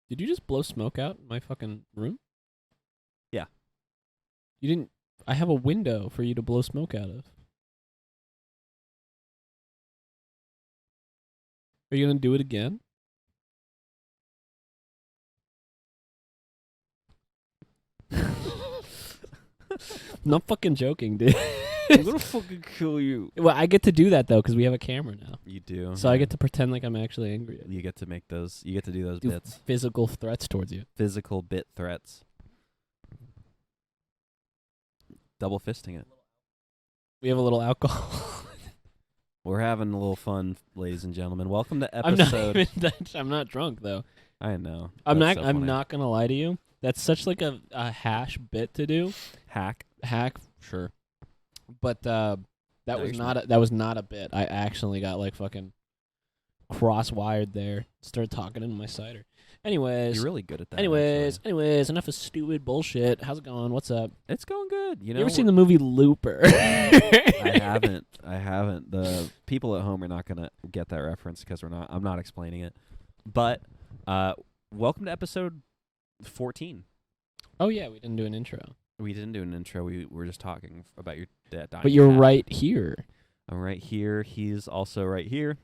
Did you just blow smoke out in my fucking room? Yeah. You didn't. I have a window for you to blow smoke out of. Are you gonna do it again? Not fucking joking, dude. I'm gonna fucking kill you. Well, I get to do that though because we have a camera now, You do. so I get to pretend like I'm actually angry. At you. You get to make those. You get to do those Do bits. physical threats towards you. Physical bit threats. Double fisting it. We have a little alcohol. We're having a little fun, ladies and gentlemen. Welcome to I'm not episode. even that. I'm not drunk though. I know. I'm That's not. so I'm funny. not gonna lie to you. That's such like a hash bit to do. Hack. Hack, sure, but that No, was you're not. That was not a bit. I actually got like fucking cross-wired there. Started talking into my cider. Anyways. You're really good at that. Anyways, actually. enough of stupid bullshit. How's it going? What's up? It's going good. You know. You ever seen the movie Looper? I haven't. I haven't. The people at home are not gonna get that reference because I'm not explaining it. But welcome to episode 14. Oh yeah, we didn't do an intro. We didn't do an intro. We were just talking about your dad. But you're right here. I'm right here. He's also right here.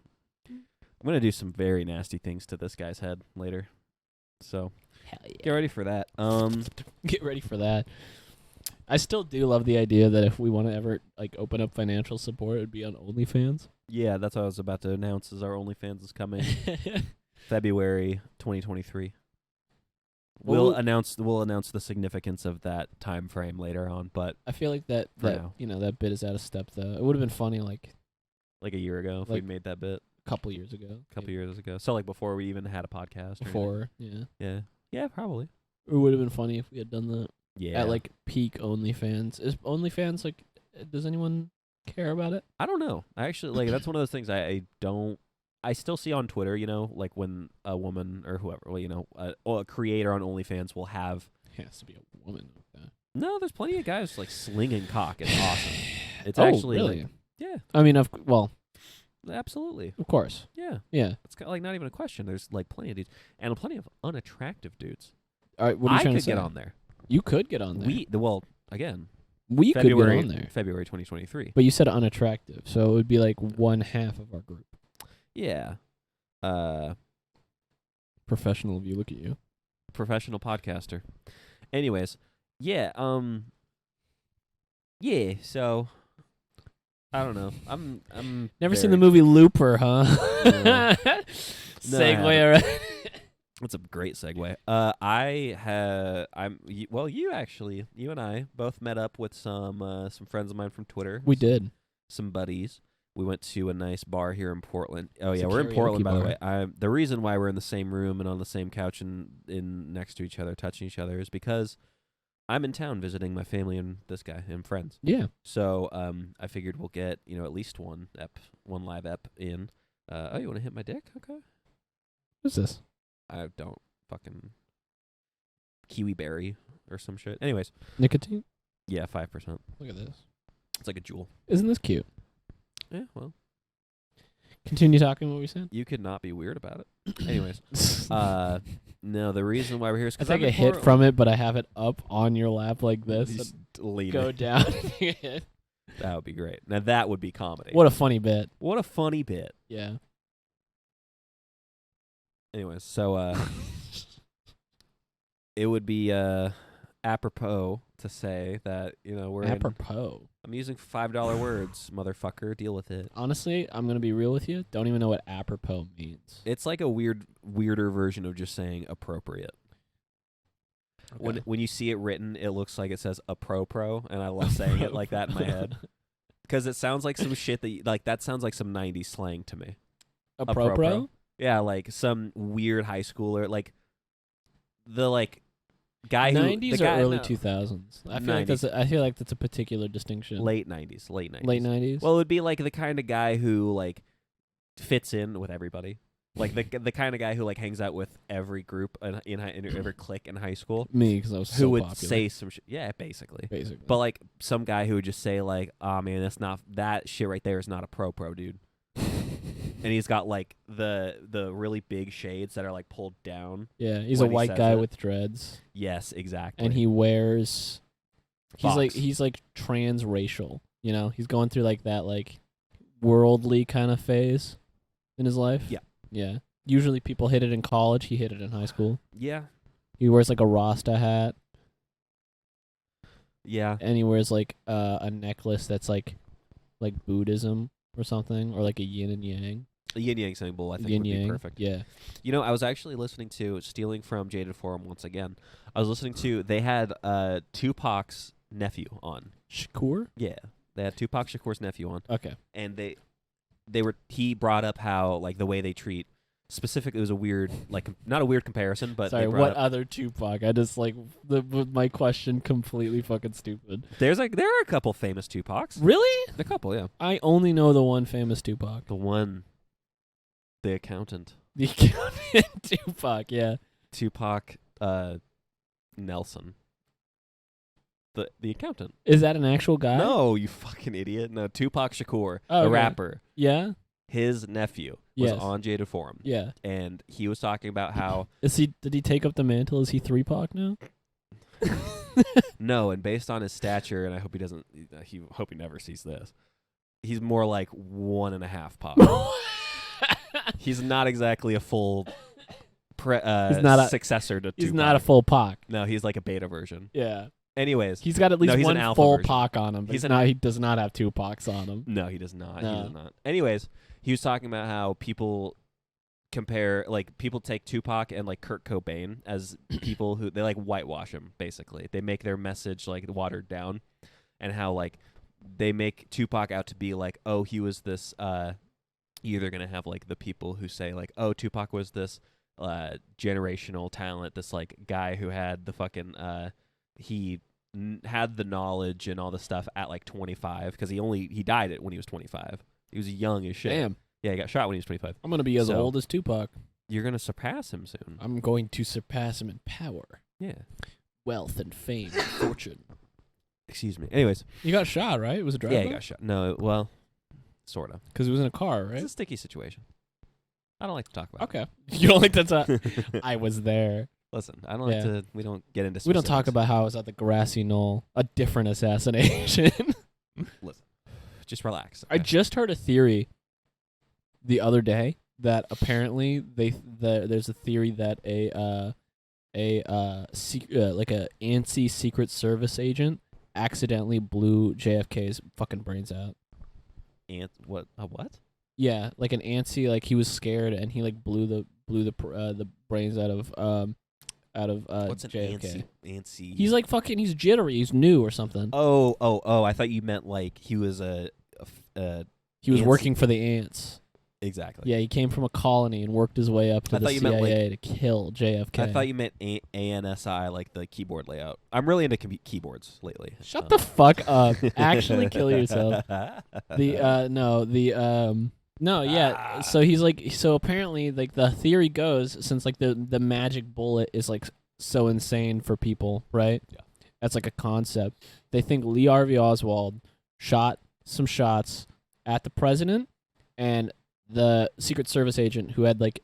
I'm gonna do some very nasty things to this guy's head later. So Hell yeah. get ready for that. Get ready for that. I still do love the idea that if we want to ever like open up financial support, it'd be on OnlyFans. Yeah, that's what I was about to announce. Is our OnlyFans is coming February 2023. We'll Well, announce the significance of that time frame later on, but I feel like that For now. that bit is out of step though. It would have been funny like like a year ago if Like- we'd made that bit a couple years ago. a couple years ago. So like before we even had a podcast. or anything. Before, yeah. Yeah. Yeah, probably. It would have been funny if we had done that Yeah. at like peak OnlyFans. Is OnlyFans like? Does anyone care about it? I don't know. I actually like that's one of those things I don't. I still see on Twitter, you know, like when a woman or whoever, well, you know, a creator on OnlyFans will have. It has to be a woman. Like that. No, there's plenty of guys like slinging cock. It's awesome. It's Oh, actually really? like, yeah, I mean, well, absolutely, of course. yeah. Yeah. It's like not even a question. There's like plenty of dudes and plenty of unattractive dudes. All right. What are you I trying could to say? get on there. You could get on there. Well, again, We could February get on there. February 2023. But you said unattractive, so it would be like one half of our group. Yeah. Professional of you. Look at you. Professional podcaster. Anyways, yeah, yeah, so I don't know. I'm Never seen very- the movie Looper, huh? No. Segue haven't. already. That's a great segue. You and I both met up with some friends of mine from Twitter. We did. Some buddies. We went to a nice bar here in Portland. Oh It's yeah, a we're in karaoke Portland by the bar. way. The reason why we're in the same room and on the same couch and in next to each other, touching each other, is because I'm in town visiting my family and this guy and friends. Yeah. So I figured we'll get at least one live ep in. Oh, you want to hit my dick? Okay. What's this? I don't fucking kiwi berry or some shit. Anyways, Nicotine? yeah, 5%. Look at this. It's like a jewel. Isn't this cute? Yeah, well, Continue talking what we said. you could not be weird about it. Anyways, no, the reason why we're here is I because take a hit from it, but I have it up on your lap like this. Just and lean go it. down. That would be great. Now that would be comedy. What a funny bit. What a funny bit. Yeah. Anyways, so it would be apropos to say that we're in, Apropos. I'm using $5 words, motherfucker. Deal with it. Honestly, I'm going to be real with you. Don't even know what apropos means. It's like a weirder version of just saying appropriate. Okay. When you see it written, it looks like it says apropro, and I love saying it like that in my head because it sounds like some shit that sounds like some 90s slang to me. Apropro? Yeah, like some weird high schooler, like the guy 90s who or early no, 2000s? I feel like that's a particular distinction. late 90s. Late 90s? Well, it would be like the kind of guy who fits in with everybody. Like the kind of guy who hangs out with every group in every clique in high school. Me, because I was Who so would popular, say some shit? Yeah, basically. basically. But some guy who would just say "Oh man, that's not that shit right there is not a pro, dude." and he's got like the really big shades that are like pulled down. Yeah, he's when a he white says guy it. with dreads, Yes, exactly. and he wears. Fox. He's like transracial. You know, he's going through like that like worldly kind of phase in his life. Yeah. Yeah. Usually people hit it in college. He hit it in high school. Yeah, He wears like a Rasta hat, yeah. and he wears like a necklace that's like Buddhism or something, or like a yin and yang. A yin yang symbol, I think, Yin would yang. be perfect. Yeah. You know, I was actually listening to stealing from Jaded Forum once again. I was listening to they had Tupac's nephew on. Shakur. Yeah, they had Tupac Shakur's nephew on, Okay. and he brought up how like the way they treat. Specifically, it was a weird, like not a weird comparison, but Sorry. they brought What up, other Tupac? I just like my question completely fucking stupid. there are a couple famous Tupacs. Really? A couple, yeah. I only know the one famous Tupac. The one, the accountant, The accountant Tupac. Yeah. Tupac Nelson. The accountant. Is that an actual guy? No, you fucking idiot. No, Tupac Shakur, Oh, the okay. rapper. Yeah. His nephew was Yes. on Jaded Forum, Yeah. and he was talking about how Did he take up the mantle? Is he 3 Pac now? no, and based on his stature, and I hope he doesn't. He hope he never sees this. He's more like 1.5 Pac. He's not exactly a full He's not a- successor to Tupac. He's not a full Pac. No, he's like a beta version. Yeah. Anyways, He's got at least he's one an alpha full version. Pac on him, but He's he does not have 2 Pacs on him. no, he does not. He No. does not. Anyways, he was talking about how people people take Tupac and like Kurt Cobain as people who they like whitewash him. Basically, they make their message like watered down, and how like they make Tupac out to be like, oh, he was this. You're either gonna have like the people who say like, oh, Tupac was this generational talent, this like guy who had the fucking he had the knowledge and all the stuff at like 25 because he died it when he was 25. He was young as shit. Damn. Yeah, he got shot when he was 25. I'm going to be as So- old as Tupac. You're gonna surpass him soon. I'm going to surpass him in power, Yeah. wealth, and fame, and fortune. Excuse me. Anyways, He got shot, right? It was a drive-by? yeah, he got shot. No, well, sort of. Because he was in a car, It's right? a sticky situation. I don't like to talk about. Okay. You don't like that? it. I was there. Listen, I don't like Yeah. to. We don't get into. We don't talk specifics. about how I was at the grassy knoll. A different assassination. Listen, just relax. I okay? just heard a theory the other day that apparently there's a theory that like a ANSI Secret Service agent accidentally blew JFK's fucking brains out. And what? A what? Yeah, like an ANSI, like he was scared and he like blew the brains out of What's an JFK. ANSI? He's like fucking. He's jittery. He's new or something. Oh! I thought you meant like he was He was ANSI. working for the ants. exactly. Yeah, he came from a colony and worked his way up to I the thought you meant, CIA to kill JFK. I thought you meant ANSI, like the keyboard layout. I'm really into keyboards lately. Shut the fuck up. Actually kill yourself. No, yeah. So he's like, so apparently, like the theory goes, since like the magic bullet is like so insane for people, right? Yeah. That's like a concept. They think Lee Harvey Oswald shot some shots at the president and the Secret Service agent who had like,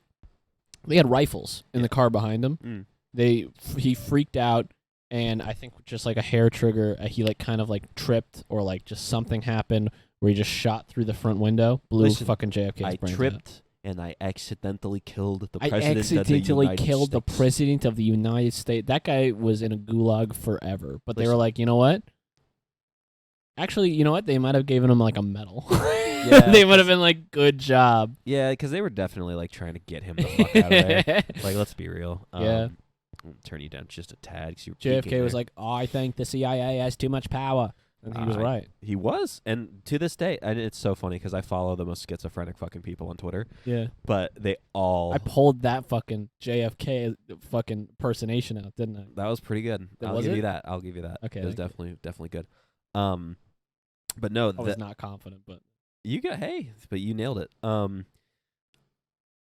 they had rifles in the car behind him. Mm. He freaked out, and I think just like a hair trigger, he like kind of like tripped or like just something happened where he just shot through the front window, blew Listen, fucking JFK's I brains out. tripped and I accidentally killed the I president accidentally of the United killed the States. president of the United States. That guy was in a gulag forever, but they were Listen. like, you know what? Actually, you know what? They might have given him like a medal. Yeah, they would have been like, good job. Yeah, because they were definitely like trying to get him the fuck out of there. Like, let's be real. Yeah. I'll turn you down just a tad because you were JFK peeking was there. like, oh, I think the CIA has too much power. And he was right. He was, and to this day, and it's so funny because I follow the most schizophrenic fucking people on Twitter, Yeah. but they all. I pulled that fucking JFK fucking impersonation out, didn't I? That was pretty good. I'll Was give it? you that. I'll give you that. Okay, it was thank definitely good. But no, I was not confident, but you got but you nailed it.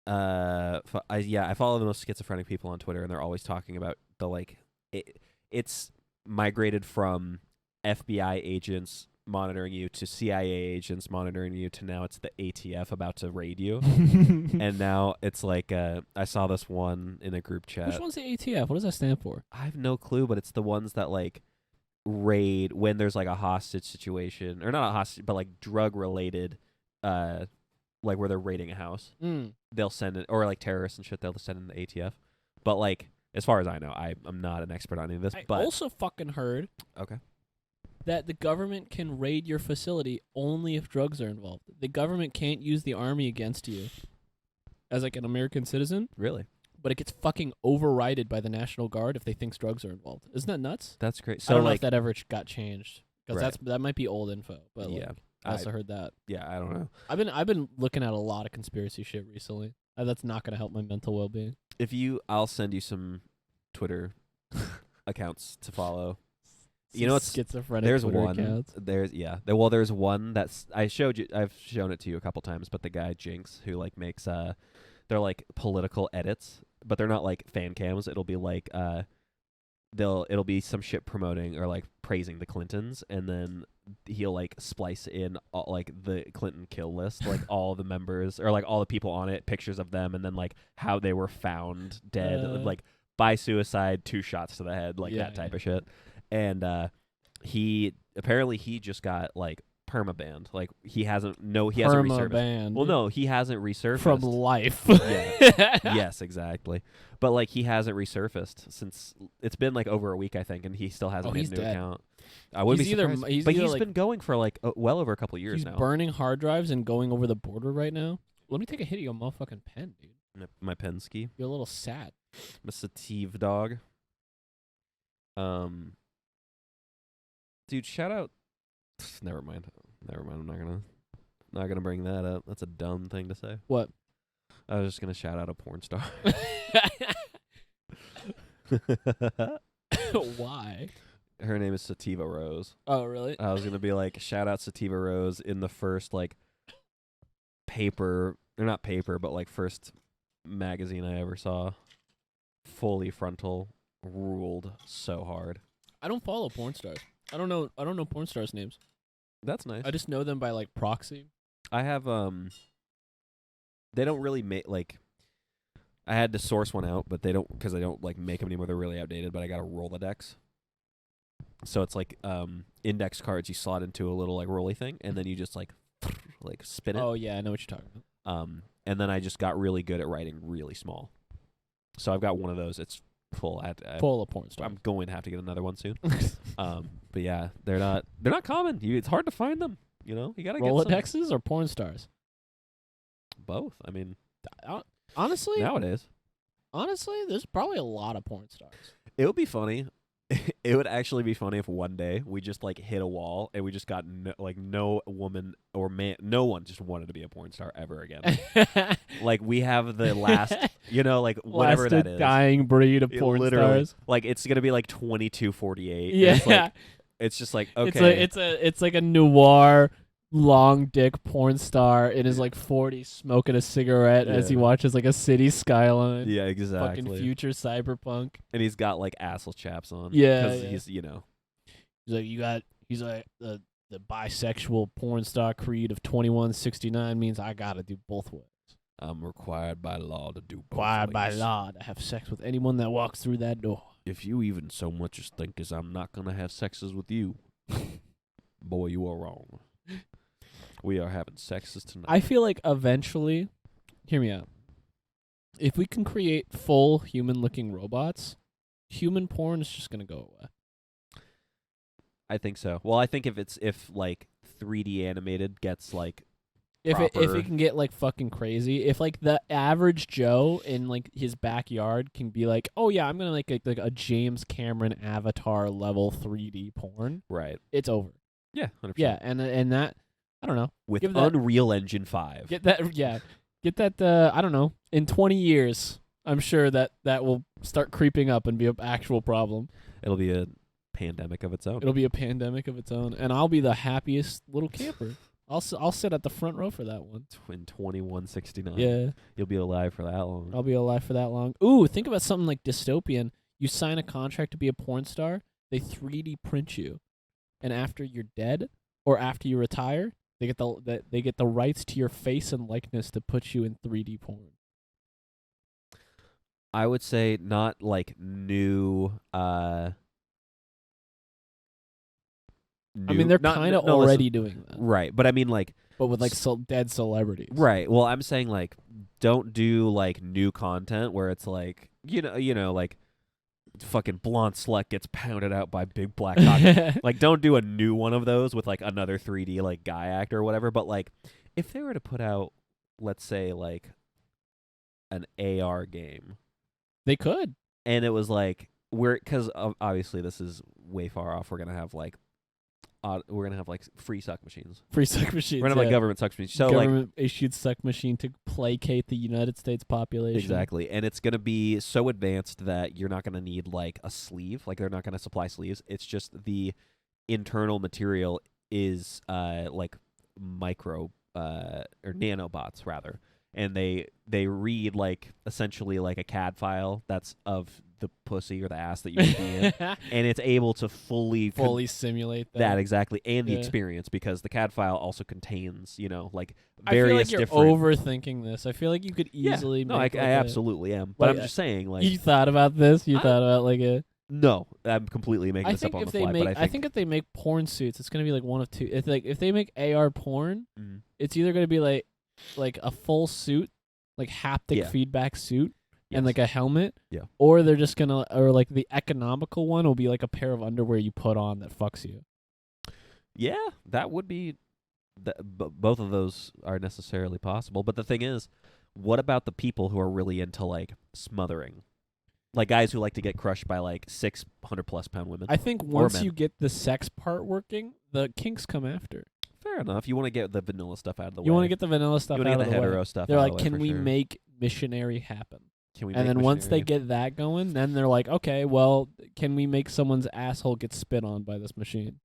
I follow the most schizophrenic people on Twitter, and they're always talking about the like it's migrated from FBI agents monitoring you to CIA agents monitoring you to now it's the ATF about to raid you. And now it's like I saw this one in a group chat. Which one's the ATF? What does that stand for? I have no clue, but it's the ones that like raid when there's like a hostage situation, or not a hostage, but like drug related, like where they're raiding a house. They'll send it, or like terrorists and shit. They'll send in the ATF. But like as far as I know, I'm not an expert on any of this. I but also fucking heard okay, that the government can raid your facility only if drugs are involved. The government can't use the army against you as like an American citizen, really, but it gets fucking overrided by the National Guard if they think drugs are involved. Isn't that nuts? that's great. I So don't know like if that ever got changed because Right. that might be old info. But like, yeah, I also heard that. yeah, I don't know. I've been looking at a lot of conspiracy shit recently. That's not gonna help my mental well being. I'll send you some Twitter accounts to follow. You know, it's schizophrenic. there's Twitter one. accounts. There's one that's I've shown it to you a couple times, but the guy Jinx who like makes they're like political edits, but they're not like fan cams. It'll be like it'll be some shit promoting or like praising the Clintons, and then he'll like splice in all, like the Clinton kill list, like all the members or like all the people on it, pictures of them, and then like how they were found dead, like by suicide, 2 shots to the head, like that type of shit. And he just got like perma-banned. Like he hasn't resurfaced. Perma-banned. Well, no, he hasn't resurfaced From life. Yeah. Yes, exactly. But like he hasn't resurfaced since it's been like over a week, I think, and he still hasn't made he's a new dead. account. I wouldn't He's be either- surprised. he's but either, he's like- been going for like well over a couple of years He's now. burning hard drives and going over the border right now. Let me take a hit of your motherfucking pen, dude. My Penske, You're a little sad. my Sativ dog. Dude, shout out. Never mind. I'm not gonna bring that up. That's a dumb thing to say. What? I was just gonna shout out a porn star. Why? Her name is Sativa Rose. Oh, really? I was gonna be like, shout out Sativa Rose in the first like paper, or not paper, but like first magazine I ever saw. Fully frontal, ruled so hard. I don't follow porn stars. I don't know porn stars' names. That's nice. I just know them by like proxy. I have they don't really make like. I had to source one out, but they don't like make them anymore. They're really outdated. But I got a Rolodex. So it's like index cards you slot into a little like rolly thing, and then you just like spin it. Oh yeah, I know what you're talking about. And then I just got really good at writing really small. So I've got one of those. It's full. Full of porn stars. I'm going to have to get another one soon. But yeah, they're not common. It's hard to find them. You know, you gotta get Rolodexes or porn stars? both. I mean, Honestly, nowadays there's probably a lot of porn stars. it would be funny. It would actually be funny if one day we just like hit a wall and we just got no woman or man, no one just wanted to be a porn star ever again. Like we have the last, like whatever Last that is. dying breed of It porn literally, stars. like it's gonna be like 2248. Yeah, It's just like okay. it's like a noir long dick porn star in his like 40s smoking a cigarette as he Yeah. watches like a city skyline. Yeah, exactly. Fucking future cyberpunk. And he's got like asshole chaps on. Yeah, because yeah. he's He's like the bisexual porn star creed of 2169 means I gotta do both ways. I'm required by law to do both Required by ways. law to have sex with anyone that walks through that door. If you even so much as think as I'm not gonna have sexes with you, boy, you are wrong. We are having sexes tonight. I feel like eventually, hear me out. If we can create full human-looking robots, human porn is just gonna go away. I think so. Well, I think if like 3D animated gets like If proper- it can get like fucking crazy, if like the average Joe in like his backyard can be like, oh yeah, I'm gonna like a James Cameron Avatar level 3D porn, right. it's over. Yeah, 100%. Yeah, and that I don't know. With give that- Unreal Engine 5. Get that I don't know. In 20 years, I'm sure that will start creeping up and be an actual problem. It'll be a pandemic of its own. It'll be a pandemic of its own, and I'll be the happiest little camper. I'll sit at the front row for that one. In 2169. Yeah, You'll be alive for that long. I'll be alive for that long. Ooh, think about something like dystopian. You sign a contract to be a porn star, they 3D print you, and after you're dead, or after you retire, they get the rights to your face and likeness to put you in 3D porn. I would say not like new. I mean, they're kind of already doing that, right? But I mean, like, but with like dead celebrities, right? Well, I'm saying like, don't do like new content where it's like like fucking blonde slut gets pounded out by big black cock. Like, don't do a new one of those with like another 3D like guy actor or whatever. But like, if they were to put out, let's say like an AR game. They could. And it was like, because obviously this is way far off. We're gonna have like free suck machines. Free suck machines. We're gonna have like government suck machines. So government issued suck machine to placate the United States population. Exactly, and it's gonna be so advanced that you're not gonna need like a sleeve. Like they're not gonna supply sleeves. It's just the internal material is like micro or nanobots rather. And they read like essentially like a CAD file that's of the pussy or the ass that you would be in, and it's able to fully simulate that exactly and the Yeah. experience because the CAD file also contains I like feel various like you're different. overthinking this. I feel like you could easily. No, make I like absolutely am, but like I'm just saying like You thought about this? You I- thought about like a. no, I'm completely making I this up think on if the they fly. make, But I think if they make porn suits, it's gonna be like one of two. If they make AR porn, Mm. it's either gonna be like a full suit, like haptic Yeah. feedback suit, Yes. and like a helmet. Yeah. Or they're just gonna, or like the economical one will be like a pair of underwear you put on that fucks you. Yeah, that would be. Both of those are necessarily possible. But the thing is, what about the people who are really into like smothering? Like guys who like to get crushed by like 600+ pound women. I think once men. you get the sex part working, the kinks come after. Fair enough. You want to get the vanilla stuff out of the way. You want to get the vanilla stuff You out want to of get the the hetero way. stuff They're out like, of the way can for we sure. make missionary happen? Can we And make then once they missionary- get that going, then they're like, okay, well, can we make someone's asshole get spit on by this machine?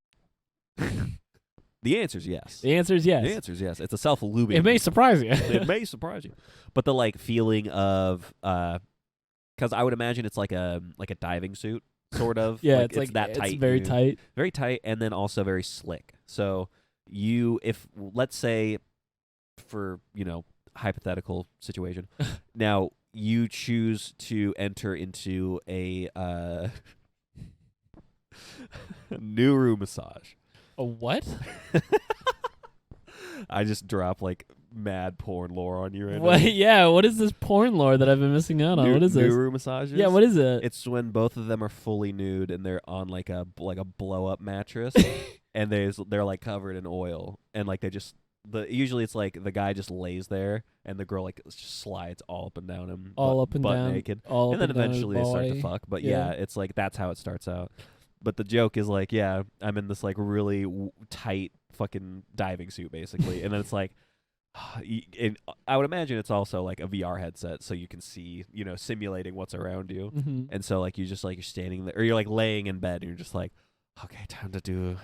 The answer is yes. The answer is yes. The answer is yes. It's a self-lubing. It may surprise you. It may surprise you, but the like feeling of because I would imagine it's like a diving suit sort of. Yeah, like, it's like that tight, It's very dude. tight. Very tight, and then also very slick. So if let's say for hypothetical situation, now you choose to enter into a Nuru massage. A what? I just drop like mad porn lore on you right What? now. Yeah, what is this porn lore that I've been missing out on? What is this? Nuru massages? Yeah, what is it? It's when both of them are fully nude and they're on like a blow up mattress and they're like covered in oil and like they just usually it's like the guy just lays there and the girl like just slides all up and down him all up and butt down, naked all and up then and down his eventually they start to body. fuck. But Yeah. yeah, it's like that's how it starts out. But the joke is like, yeah, I'm in this like really tight fucking diving suit basically, and then it's like, I would imagine it's also like a VR headset, so you can see, simulating what's around you, Mhm. and so like you just like you're standing there, or you're like laying in bed, and you're just like, okay, time to do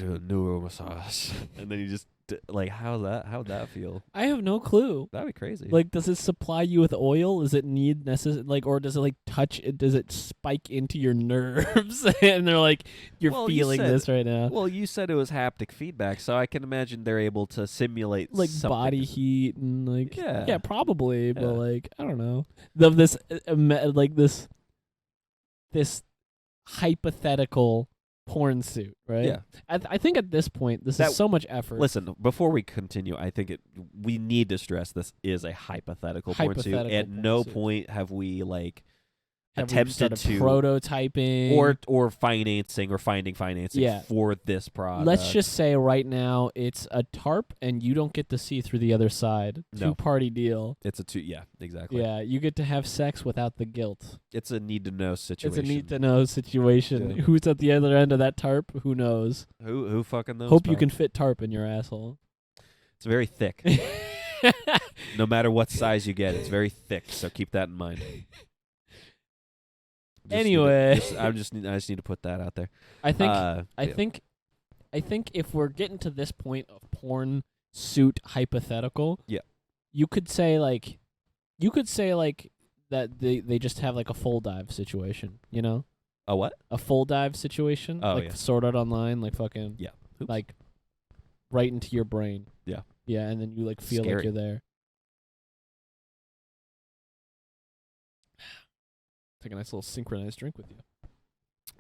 a neuro massage, and then you just like, how'd that feel? I have no clue. That'd be crazy. Like, does it supply you with oil? Does it need or does it like touch it? Does it spike into your nerves? And they're like, you're Well, you feeling said- this right now. well, you said it was haptic feedback, so I can imagine they're able to simulate Like something. body heat and like Yeah. probably, but Yeah. like I don't know. This like this hypothetical porn suit, right? Yeah. I think at this point this That- is so much effort. Listen, before we continue, I think we need to stress this is a hypothetical porn suit. Hypothetical At porn no suit. point have we like Have we attempted started to prototyping or financing or finding financing Yeah. for this product. Let's just say right now it's a tarp and you don't get to see through the other side. No. Two-party deal. it's yeah, exactly. Yeah, you get to have sex without the guilt. It's a need to know situation. It's a need to know situation. Yeah. Who's at the other end of that tarp? Who knows? Who fucking knows? Hope you bro? can fit tarp in your asshole. It's very thick. No matter what size you get, it's very thick. So keep that in mind. Anyway. I just need to put that out there. I think Yeah. I think if we're getting to this point of porn suit hypothetical, Yeah. you could say like that they just have like a full dive situation, a what? a full dive situation, Oh, like yeah. Sword Art Online, like fucking Yeah. Oops. like right into your brain. Yeah. Yeah, and then you like feel Scary. like you're there. Take a nice little synchronized drink with you.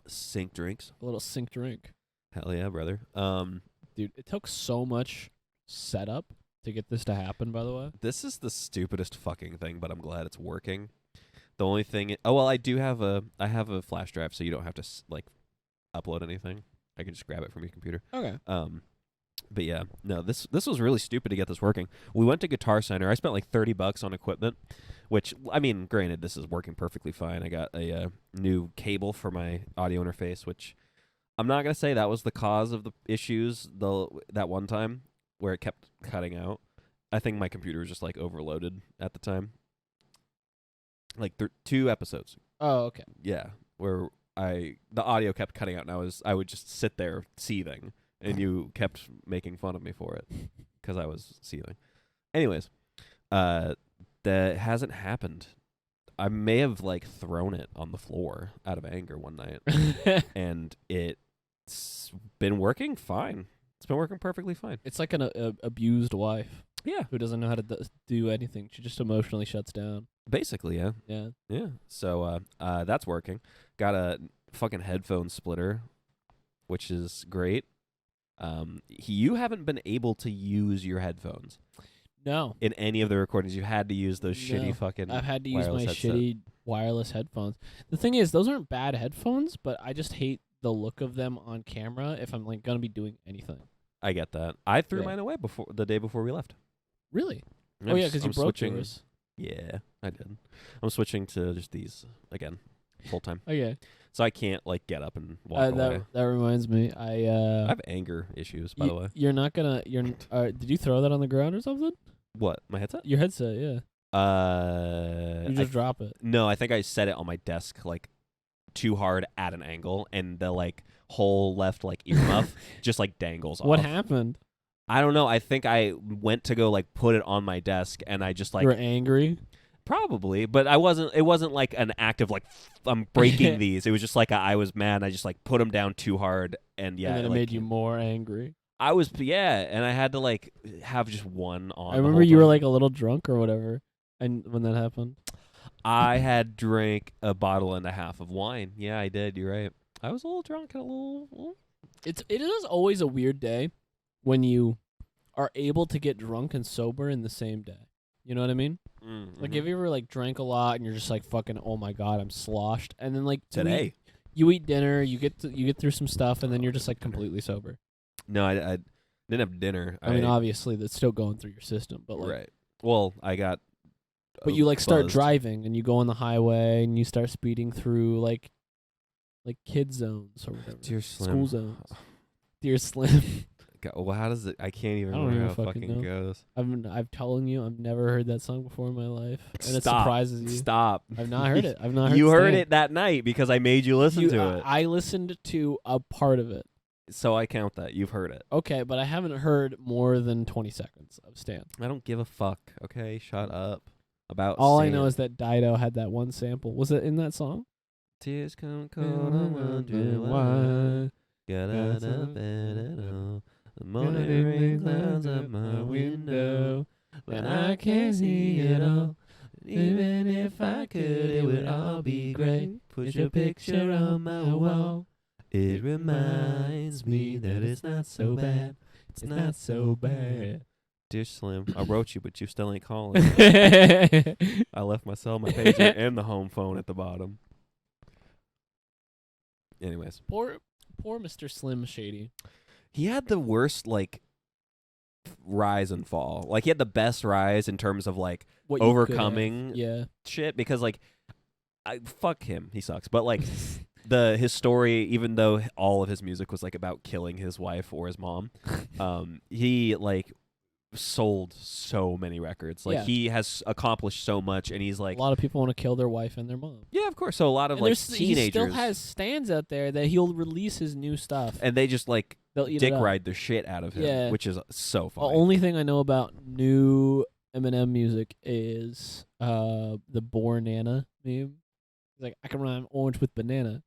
Sync drinks. A little sync drink. Hell yeah, brother. Dude, it took so much setup to get this to happen, by the way. This is the stupidest fucking thing, but I'm glad it's working. The only thing, I do have a flash drive, so you don't have to like upload anything. I can just grab it from your computer. Okay. But yeah, no, this was really stupid to get this working. We went to Guitar Center. I spent like $30 on equipment, which, I mean, granted, this is working perfectly fine. I got a new cable for my audio interface, which I'm not gonna say that was the cause of the issues. That one time where it kept cutting out. I think my computer was just like overloaded at the time. Like 2 episodes. Oh, okay. Yeah, where the audio kept cutting out, and I would just sit there seething, and you kept making fun of me for it because I was seething. Anyways, that hasn't happened. I may have like thrown it on the floor out of anger one night, and it's been working fine. It's been working perfectly fine. It's like an abused wife Yeah, who doesn't know how to do anything. She just emotionally shuts down. basically, yeah. Yeah. Yeah. So that's working. Got a fucking headphone splitter, which is great. You haven't been able to use your headphones No. in any of the recordings. You had to use those No. shitty fucking. I've had to use my wireless headset. shitty wireless headphones. The thing is, those aren't bad headphones, but I just hate the look of them on camera if I'm like gonna be doing anything. I get that. I threw Yeah. mine away the day before we left. Really? I'm Oh yeah, s- because you I'm broke switching. yours. Yeah, I did. I'm switching to just these again, full time. Okay. So I can't like get up and walk away. That reminds me. I have anger issues, by the way. You're not gonna. Did you throw that on the ground or something? What? My headset? Your headset, yeah. You just drop it. No, I think I set it on my desk like too hard at an angle, and the like whole left like earmuff just like dangles off. What happened? I don't know. I think I went to go like put it on my desk, and I just like You were angry. probably, but I wasn't. It wasn't like an act of like I'm breaking these. It was just like I was mad. I just like put them down too hard, and yeah, and then it like, made you more angry. I was and I had to like have just one on. I the remember whole you were time. like a little drunk or whatever, and when that happened. I had drank a bottle and a half of wine. Yeah, I did. You're right. I was a little drunk and a little. It is always a weird day when you are able to get drunk and sober in the same day. You know what I mean? Mm-hmm. Like, have you ever like drank a lot and you're just like fucking, oh my god, I'm sloshed, and then like Today? you eat dinner, you get through some stuff, and then you're just like completely sober. No, I didn't have dinner. I mean, obviously that's still going through your system, but like, right. Well, I got. but you like start buzzed. driving and you go on the highway and you start speeding through like kid zones or whatever, Dear school Slim. zones. Dear Slim. God, well, how does it? I can't even I don't remember even how it fucking fucking know. goes. I'm telling you, I've never heard that song before in my life, and it Stop. surprises you. Stop. I've not heard it. I've not heard. You heard Stan. it that night because I made you listen to it. I listened to a part of it. So I count that. You've heard it. Okay, but I haven't heard more than 20 seconds of Stan. I don't give a fuck. Okay, shut up. About All I Stan. know is that Dido had that one sample. Was it in that song? Tears come cold, I'm wondering why. Got out of bed at all. The morning rain clouds up my window, but I can't see it all. Even if I could, it would all be great. Put your picture on my wall. It reminds me that it's not so bad. It's not so bad. Dear Slim, I wrote you, but you still ain't calling. I left my cell, my pager, and the home phone at the bottom. Anyways, Poor Mr. Slim Shady. he had the worst like rise and fall. Like he had the best rise in terms of like What you could have. overcoming Yeah. shit because like fuck him, he sucks. But like his story, even though all of his music was like about killing his wife or his mom, he like sold so many records. Like Yeah. he has accomplished so much, and he's like, A lot of people want to kill their wife and their mom. yeah, of course. So a lot of And like he teenagers, still has stands out there that he'll release his new stuff. and they just like They'll eat dick it up. ride the shit out of him, Yeah. which is so The funny. only thing I know about new Eminem music is the Bornana meme. He's like, I can rhyme orange with banana.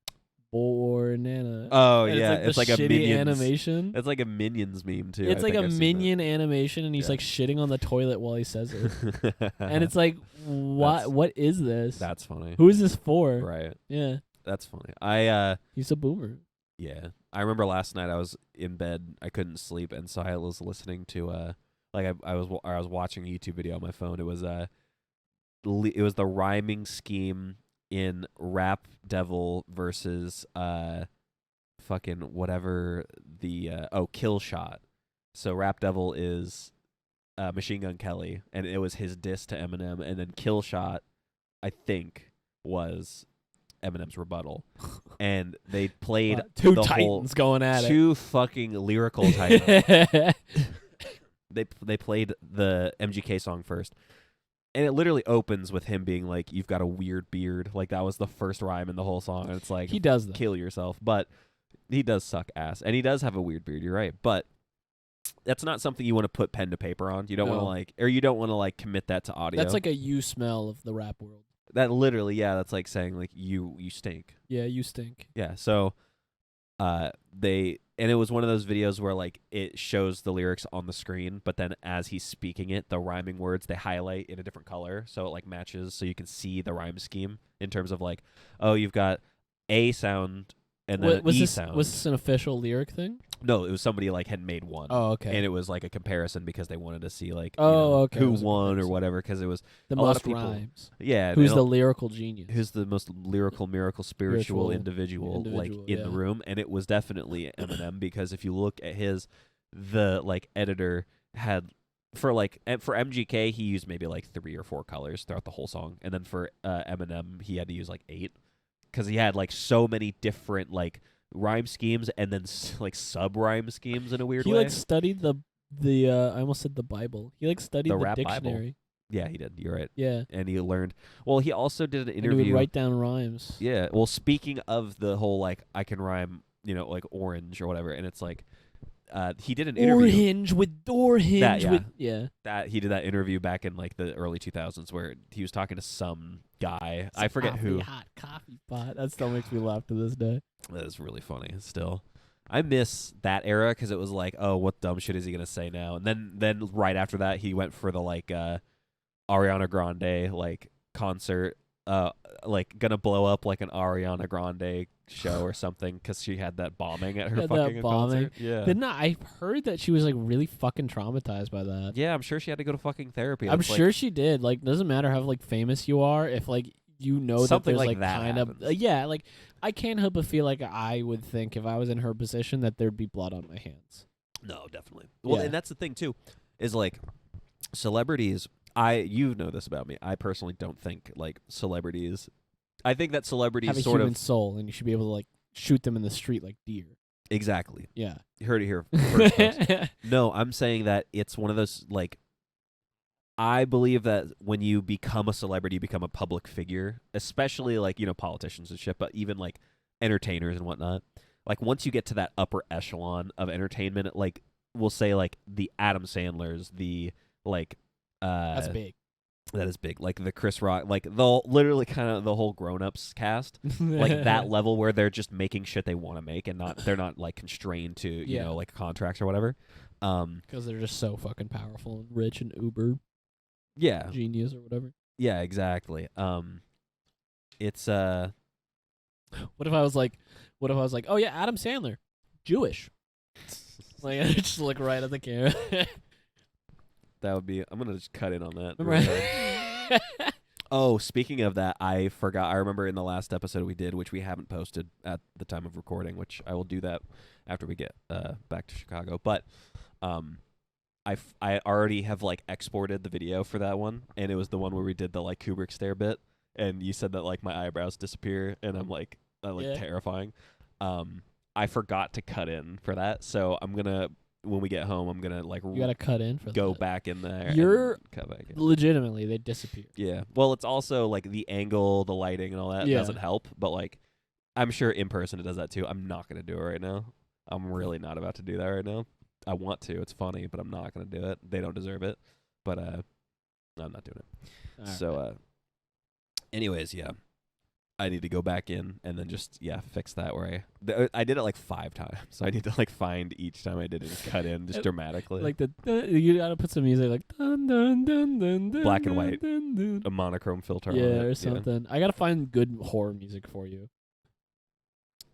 banana. Oh And yeah, it's like the a shitty Minions. animation. It's like a Minions meme too. It's I like think a I've seen minion animation, and he's Yeah. like shitting on the toilet while he says it. that. And it's like, That's- what is this? That's funny. Who is this for? Right. Yeah, That's funny. I he's a boomer. yeah. I remember last night I was in bed. I couldn't sleep, and so I was listening to like I was watching a YouTube video on my phone. It was it was the rhyming scheme in Rap Devil versus fucking whatever the Kill Shot. So Rap Devil is Machine Gun Kelly, and it was his diss to Eminem, and then Kill Shot, I think, was Eminem's rebuttal. And they played Two the titans going at two fucking lyrical titans. it. They played the MGK song first. And it literally opens with him being like, "You've got a weird beard." Like that was the first rhyme in the whole song. And it's like, He does that. kill yourself. But he does suck ass. And he does have a weird beard, you're right. But that's not something you want to put pen to paper on. You don't No. want to you don't want to commit that to audio. That's like a you smell of the rap world. that literally, yeah, that's like saying like you stink. Yeah, you stink. Yeah. So and it was one of those videos where like it shows the lyrics on the screen, but then as he's speaking it, the rhyming words they highlight in a different color, so it like matches, so you can see the rhyme scheme in terms of like, oh, you've got a sound and then an was e this sound. was this an official lyric thing? No, it was somebody like had made one. Oh, okay. And it was like a comparison because they wanted to see like Okay. who It was a won or comparison. whatever, because it was The a lot most of people- rhymes. yeah. Who's they the don't- lyrical genius? who's the most lyrical, miracle, spiritual Spiritual individual like individual, in yeah. the room, and it was definitely Eminem, because if you look at the like editor had for MGK he used maybe like 3 or 4 colors throughout the whole song, and then for Eminem he had to use like 8, because he had like so many different like rhyme schemes and then like sub rhyme schemes in a weird He way. like studied the I almost said the Bible. He like studied The the rap Bible. dictionary. Yeah, he did. You're right. Yeah. And he learned. Well, he also did an And he interview. would write down rhymes. Yeah. Well, speaking of the whole like I can rhyme, like orange or whatever, and it's like he did an interview that he did that interview back in like the early 2000s where he was talking to some guy. I forget who. Hot coffee pot. That still makes me laugh to this day. That is really funny. Still, I miss that era because it was like, oh, what dumb shit is he gonna say now? And then right after that, he went for the like Ariana Grande like concert, like gonna blow up like an Ariana Grande show or something because she had that bombing at her Had that fucking bombing. concert. Yeah. Didn't I've heard that she was like really fucking traumatized by that. Yeah, I'm sure she had to go to fucking therapy. I'm That's, like, sure she did. Like, doesn't matter how like famous you are, if like you know Something that there's like that kind of happens. yeah, like I can't help but feel like I would think if I was in her position that there'd be blood on my hands. No, definitely. Well, Yeah. and that's the thing too, is like celebrities. You know this about me. I personally don't think like celebrities. I think that celebrities Have a sort human of soul, and you should be able to like shoot them in the street like deer. exactly. Yeah. You heard it here first, folks. No, I'm saying that it's one of those like. I believe that when you become a celebrity, you become a public figure, especially like politicians and shit, but even like entertainers and whatnot. Like once you get to that upper echelon of entertainment, like we'll say like the Adam Sandlers, the like That's big. that is big, like the Chris Rock, like the literally kind of the whole Grown Ups cast, like that level where they're just making shit they want to make and they're not like constrained to Yeah. like contracts or whatever. Because they're just so fucking powerful and rich and uber Yeah, genius or whatever. yeah, exactly. It's What if I was like, oh yeah, Adam Sandler, Jewish. Like I just look right at the camera. that would be. I'm gonna just cut in on that. Remember? Oh, speaking of that, I forgot. I remember in the last episode we did, which we haven't posted at the time of recording, which I will do that after we get back to Chicago. But I already have like exported the video for that one, and it was the one where we did the like Kubrick stare bit, and you said that like my eyebrows disappear, and I'm like Yeah. terrifying. I forgot to cut in for that, so I'm gonna when we get home, I'm gonna like You gotta cut in for go that. back in there. You're- and cut back in. Legitimately, they disappear. Yeah. Well, it's also like the angle, the lighting, and all that Yeah. doesn't help. But like, I'm sure in person it does that too. I'm not gonna do it right now. I'm really not about to do that right now. I want to. It's funny, but I'm not gonna do it. They don't deserve it. But I'm not doing it. All right. So, anyways, yeah. I need to go back in and then just fix that where I did it like 5 times. So I need to like find each time I did it and cut in just dramatically. Like you gotta put some music like dun dun dun dun dun. Black and white. Dun, dun. A monochrome filter on Yeah, it. or something. I gotta find good horror music for you.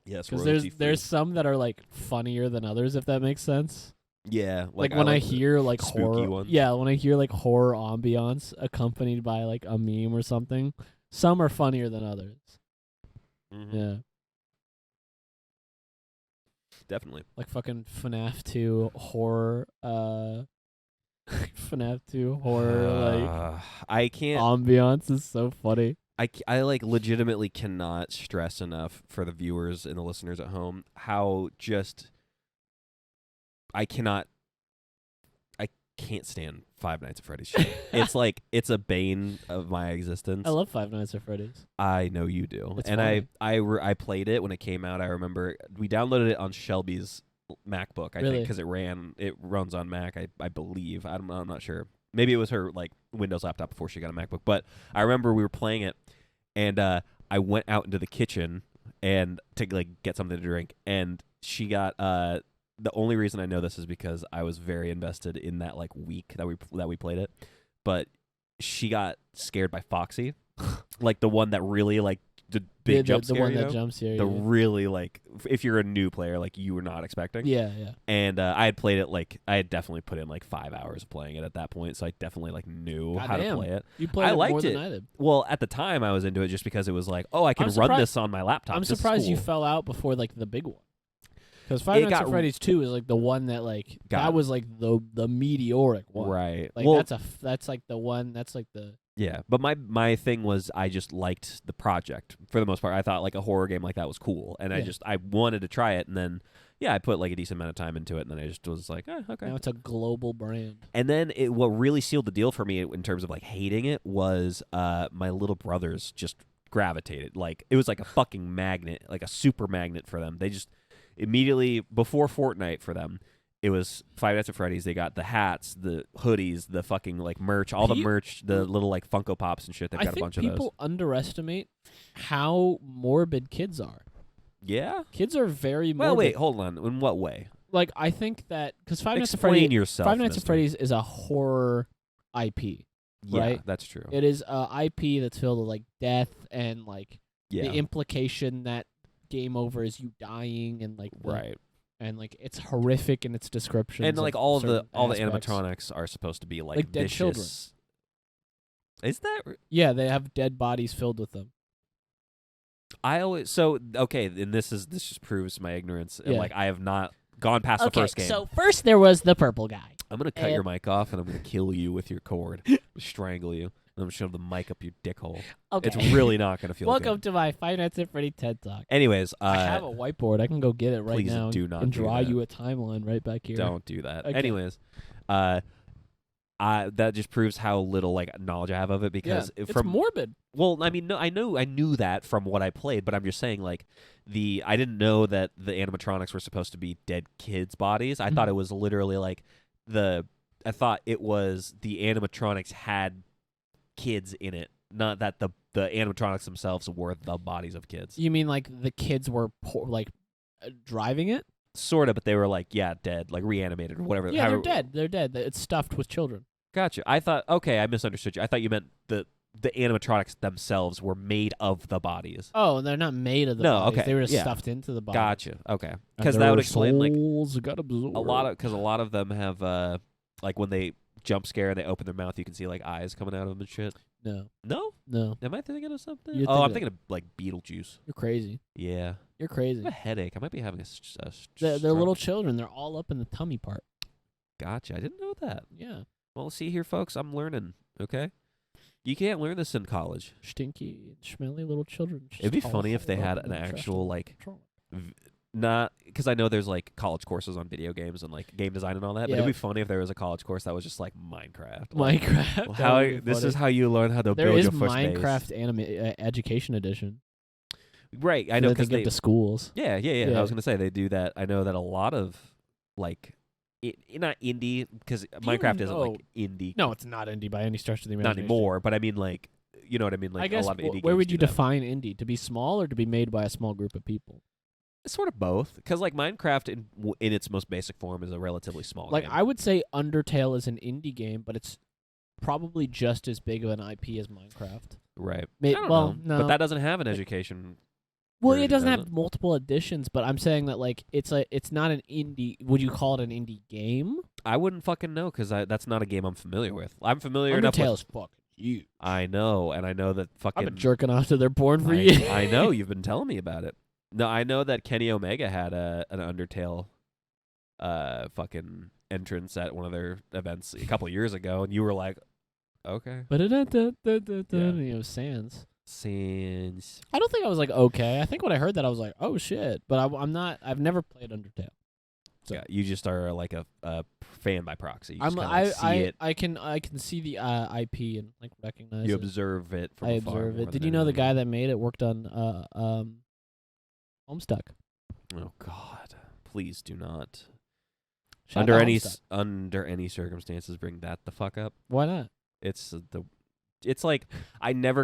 Yes, Because royalty-free. there's some that are like funnier than others, if that makes sense. Yeah, Like when I the hear like spooky horror, ones. yeah, when I hear like horror ambiance accompanied by like a meme or something, some are funnier than others. Mhm. Yeah, Definitely. like fucking FNAF 2 horror, FNAF 2 horror like I can't. ambiance is so funny. I like legitimately cannot stress enough for the viewers and the listeners at home how just I can't stand Five Nights at Freddy's shit. It's like it's a bane of my existence. I love Five Nights at Freddy's. I know you do. It's and funny. I played it when it came out. I remember we downloaded it on Shelby's MacBook, I think, Really? because it runs on Mac, I believe. I'm not sure. Maybe it was her like Windows laptop before she got a MacBook. But I remember we were playing it, and I went out into the kitchen and to like get something to drink, and she got the only reason I know this is because I was very invested in that like week that we played it. But she got scared by Foxy, like the one that really like the big jump the scare, one you that know? jumps here. The really like if you're a new player, like you were not expecting. Yeah. And I had played it like I had definitely put in like 5 hours of playing it at that point, so I definitely like knew how to Goddamn. play it. You played I it more liked than it. I did. Well, at the time I was into it just because it was like, oh, I can I'm run surprised- this on my laptop. I'm This is surprised you cool. fell out before like the big one. Because Five It Nights got at Freddy's 2 is like the one that like Got- that was like the meteoric one. Right. Like well, that's like the one that's like the yeah, but my thing was I just liked the project for the most part. I thought like a horror game like that was cool, and Yeah. I wanted to try it, and then I put like a decent amount of time into it, and then I just was like, okay. now it's a global brand. And then what really sealed the deal for me in terms of like hating it was my little brothers just gravitated. Like it was like a fucking magnet, like a super magnet for them. They just immediately before Fortnite for them, it was Five Nights at Freddy's. They got the hats, the hoodies, the fucking like merch, all the merch, the little like Funko Pops and shit. They've I got a think bunch of those. people underestimate how morbid kids are. Yeah. Kids are very morbid. Well, wait, hold on. In what way? Like I think that because Five Nights at Explain Freddy's, yourself. Five Nights at mister. Freddy's is a horror IP. Yeah, right? that's true. It is a IP that's filled with like death and like Yeah. the implication that game over is you dying and like the- Right. and like it's horrific in its description. And like all the aspects. animatronics are supposed to be Like dead vicious. children. Is that Yeah, they have dead bodies filled with them. I always okay, and this just proves my ignorance. And Yeah. like I have not gone past the first game. so first there was the purple guy. I'm gonna cut your mic off and I'm gonna kill you with your cord, strangle you. And I'm gonna shove the mic up your dick hole. Okay. It's really not gonna feel Welcome good. to my Five Nights at Freddy TED Talk. Anyways, I have a whiteboard. I can go get it right please now do not and do draw that. you a timeline right back here. don't do that. Okay. Anyways, that just proves how little like knowledge I have of it because it's from morbid. well, I mean, no, I knew that from what I played, but I'm just saying like I didn't know that the animatronics were supposed to be dead kids' bodies. I thought Mhm. it was literally like I thought it was the animatronics had kids in it, not that the animatronics themselves were the bodies of kids. You mean like the kids were driving it? Sort of, but they were like dead, like reanimated or whatever. Yeah, however- they're dead. They're dead. It's stuffed with children. Gotcha. I thought I misunderstood you. I thought you meant the animatronics themselves were made of the bodies. Oh, they're not made of the No, bodies. okay, They were just yeah. stuffed into the body. Gotcha. Okay, And because there that would were explain like souls got absorbed. a lot of them have like when they jump scare and they open their mouth, you can see like eyes coming out of them and shit. No, No, no, am I thinking of something? You're I'm thinking thinking of like Beetlejuice. you're crazy. Yeah, You're I crazy. have a headache. I might be having a. They're stroke. little children. They're all up in the tummy part. Gotcha. I didn't know that. Yeah, Well, see here, folks. I'm learning. Okay, you can't learn this in college. stinky, smelly little children. It'd be funny if they had an actual like. Not because I know there's like college courses on video games and like game design and all that, but Yeah. it'd be funny if there was a college course that was just like Minecraft. Like, Minecraft. well, That would be this funny. is how you learn how to There build is your first base. Minecraft education edition. Right, I know that they because give to schools. yeah. I Yeah. was gonna say they do that. I know that a lot of like, not indie because Minecraft isn't know? like indie, No, it's not indie by any stretch of the not imagination. anymore. But I mean like you know what I mean? Like I guess a lot of indie where games would you do that. define indie? To be small or to be made by a small group of people? It's sort of both, because like Minecraft in its most basic form is a relatively small Like game. I would say Undertale is an indie game, but it's probably just as big of an IP as Minecraft. Right. May- I don't well, know. no. But that doesn't have an education. Well, version, it doesn't does have it? multiple editions, but I'm saying that like it's not an indie. Would you call it an indie game? I wouldn't fucking know, because that's not a game I'm familiar with. I'm familiar enough Undertale with. is fucking huge. I know, and I know that fucking. I've been jerking off to their porn for I, years. I know you've been telling me about it. No, I know that Kenny Omega had an Undertale, fucking entrance at one of their events a couple years ago, and you were like, okay. But Sans. Since I don't think I was like okay. I think when I heard that I was like, oh shit. But I'm not. I've never played Undertale. So- yeah, you just are like a fan by proxy. You just I'm. kinda, like, see it. I can see the IP and like recognize You it. observe it from I afar. observe more it. Did than you know the anything. guy that made it worked on Homestuck? Oh God! Please do not. Shout Under out any Homestuck. under any circumstances, bring that the fuck up. Why not? It's It's like I never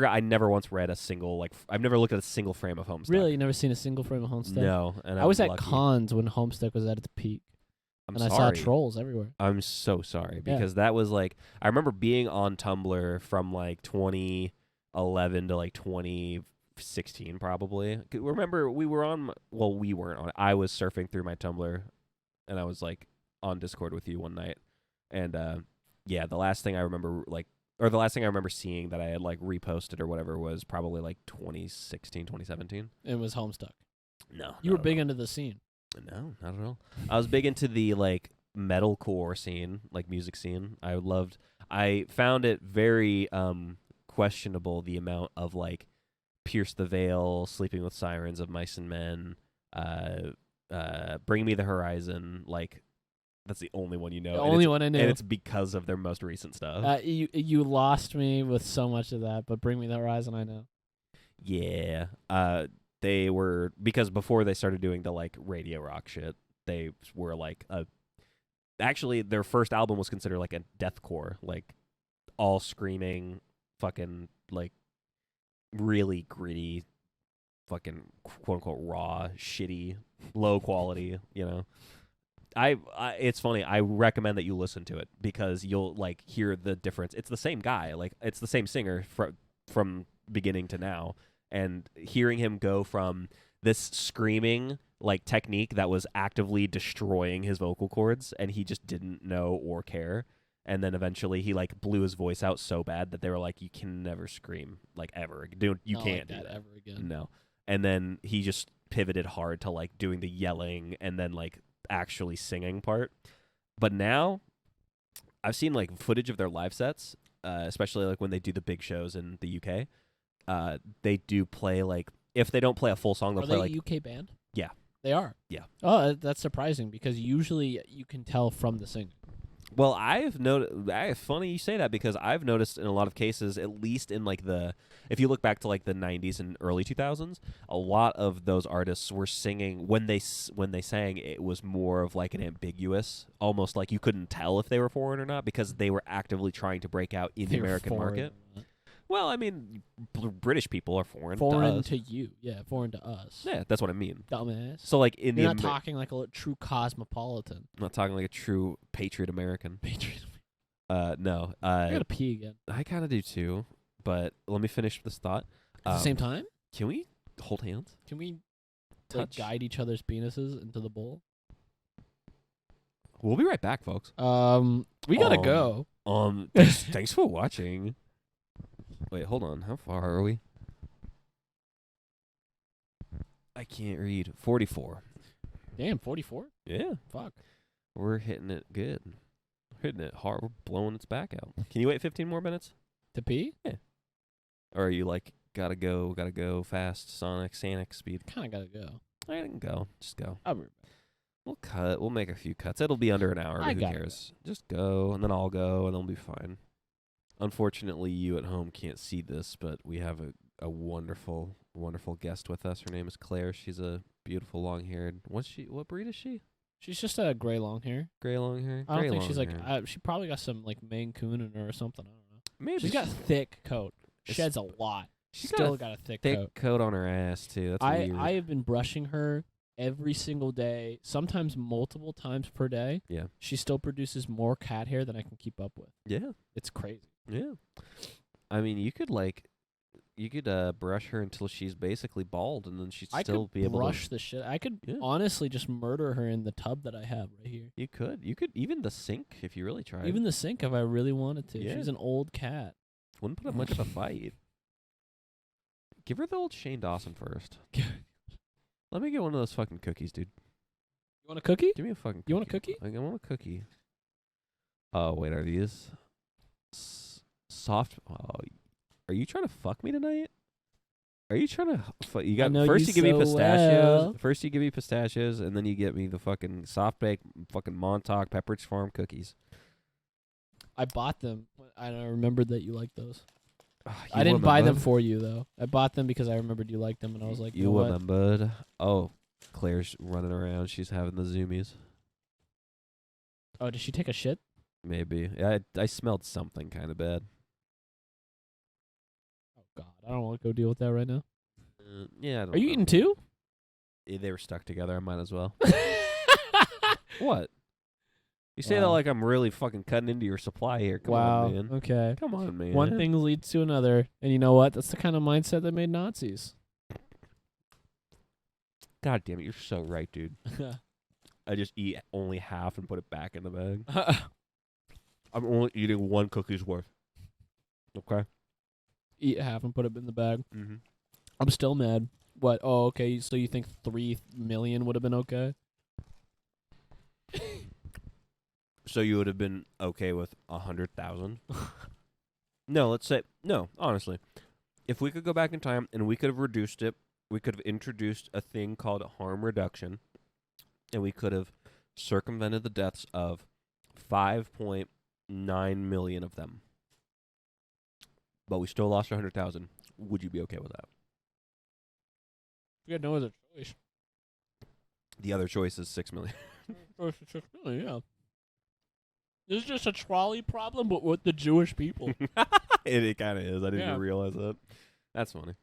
once read a single I've never looked at a single frame of Homestuck. Really, you never seen a single frame of Homestuck? No, and I was I'm at lucky. cons when Homestuck was at its peak, I'm and sorry. I saw trolls everywhere. I'm so sorry Yeah. because that was like I remember being on Tumblr from like 2011 to like 2016 probably. Remember we were on we weren't on. I was surfing through my Tumblr and I was like on Discord with you one night. And yeah, the last thing I remember the last thing I remember seeing that I had like reposted or whatever was probably like 2016, 2017. It was Homestuck. No. You were big into the scene. No, not at all. I was big into the like metalcore scene, like music scene. I found it very questionable the amount of like Pierce the Veil, Sleeping with Sirens, Of Mice and Men, Bring Me the Horizon, like that's the only one you know. The and only it's- one I knew. And it's because of their most recent stuff. You lost me with so much of that, but Bring Me the Horizon, I know. Yeah. They were because before they started doing the like radio rock shit, they were like actually their first album was considered like a deathcore, like all screaming, fucking like really gritty, fucking quote unquote raw, shitty, low quality, you know. I it's funny. I recommend that you listen to it because you'll like hear the difference. It's the same guy, like it's the same singer from beginning to now. And hearing him go from this screaming like technique that was actively destroying his vocal cords and he just didn't know or care, and then eventually he like blew his voice out so bad that they were like, you can never scream like ever, dude, you Not can't like do that that ever again. no. And then he just pivoted hard to like doing the yelling and then like actually singing part. But now I've seen like footage of their live sets, especially like when they do the big shows in the UK. They do play like if they don't play a full song, they'll Are play they like a UK band? Yeah. They are? Yeah. Oh, that's surprising because usually you can tell from the singer. Well, I've noticed. Funny you say that because I've noticed in a lot of cases, at least in like if you look back to like the '90s and early 2000s, a lot of those artists were singing when they sang. It was more of like an ambiguous, almost like you couldn't tell if they were foreign or not because they were actively trying to break out in the They're American foreign. market. Well, I mean, British people are foreign. Foreign to us. to you. Yeah, foreign to us. Yeah, that's what I mean. Dumbass. So like in You're the not talking like a true cosmopolitan. I'm not talking like a true patriot American. Patriot. No. I gotta pee again. I kind of do too, but let me finish this thought. At the same time? Can we hold hands? Can we like, Touch? guide each other's penises into the bowl? We'll be right back, folks. We gotta go. Thanks for watching. Wait, hold on. How far are we? I can't read. 44. Damn, 44? Yeah, Fuck. we're hitting it good. We're hitting it hard. We're blowing its back out. Can you wait 15 more minutes? To pee? Or are you like, gotta go fast, Sonic speed? Kinda gotta go. I can go. Just go. I'll be right back. We'll cut. We'll make a few cuts. It'll be under an hour, I but who gotta cares? Just go, and then I'll go, and then we'll be fine. Unfortunately, you at home can't see this, but we have a wonderful, wonderful guest with us. Her name is Claire. She's a beautiful, long-haired. What breed is she? She's just a gray long hair. Gray long hair. I don't Gray think she's like. long hair. she probably got some like Maine Coon in her or something. I don't know. Maybe She's got thick coat. Sheds a lot. She's got Still a got a thick thick coat. coat on her ass too. That's I weird. I have been brushing her every single day, sometimes multiple times per day. Yeah. She still produces more cat hair than I can keep up with. Yeah. It's crazy. Yeah. I mean, you could brush her until she's basically bald, and then she'd I still could be able brush to. the shit. I could Yeah. honestly just murder her in the tub that I have right here. You could even the sink if you really tried. Even the sink if I really wanted to. Yeah. She's an old cat. Wouldn't put up much of a fight. Give her the old Shane Dawson first. Let me get one of those fucking cookies, dude. You want a cookie? Give me a fucking cookie. You want a cookie? I want a cookie. Oh, wait, are these soft? Oh, are you trying to fuck me tonight? Are you trying to you got know first you you give me so pistachios, well. first you give me pistachios, and then you get me the fucking soft baked fucking Montauk Pepperidge Farm cookies. I bought them. I remembered that you liked those. Oh, I didn't buy them for you though. I bought them because I remembered you liked them, and I was like, you know what? remembered. Oh, Claire's running around. She's having the zoomies. Oh, did she take a shit? Maybe. I smelled something kind of bad. Oh God, I don't want to go deal with that right now. Yeah. I don't Are you know. eating two? They were stuck together. I might as well. What? You say that Wow. like I'm really fucking cutting into your supply here. Come Wow. on, man. Okay. Come on, man. One thing leads to another, and you know what? That's the kind of mindset that made Nazis. God damn it, you're so right, dude. I just eat only half and put it back in the bag. I'm only eating one cookie's worth. Okay. Eat half and put it in the bag. Mm-hmm. I'm still mad. What? Oh, okay. So you think 3 million would have been okay? So you would have been okay with 100,000? No, let's say no. Honestly, if we could go back in time and we could have reduced it, we could have introduced a thing called harm reduction, and we could have circumvented the deaths of 5.9 million of them. But we still lost 100,000. Would you be okay with that? You had no other choice. The other choice is 6 million. Yeah. This is just a trolley problem, but with the Jewish people. It kind of is. I didn't Yeah. even realize that. That's funny.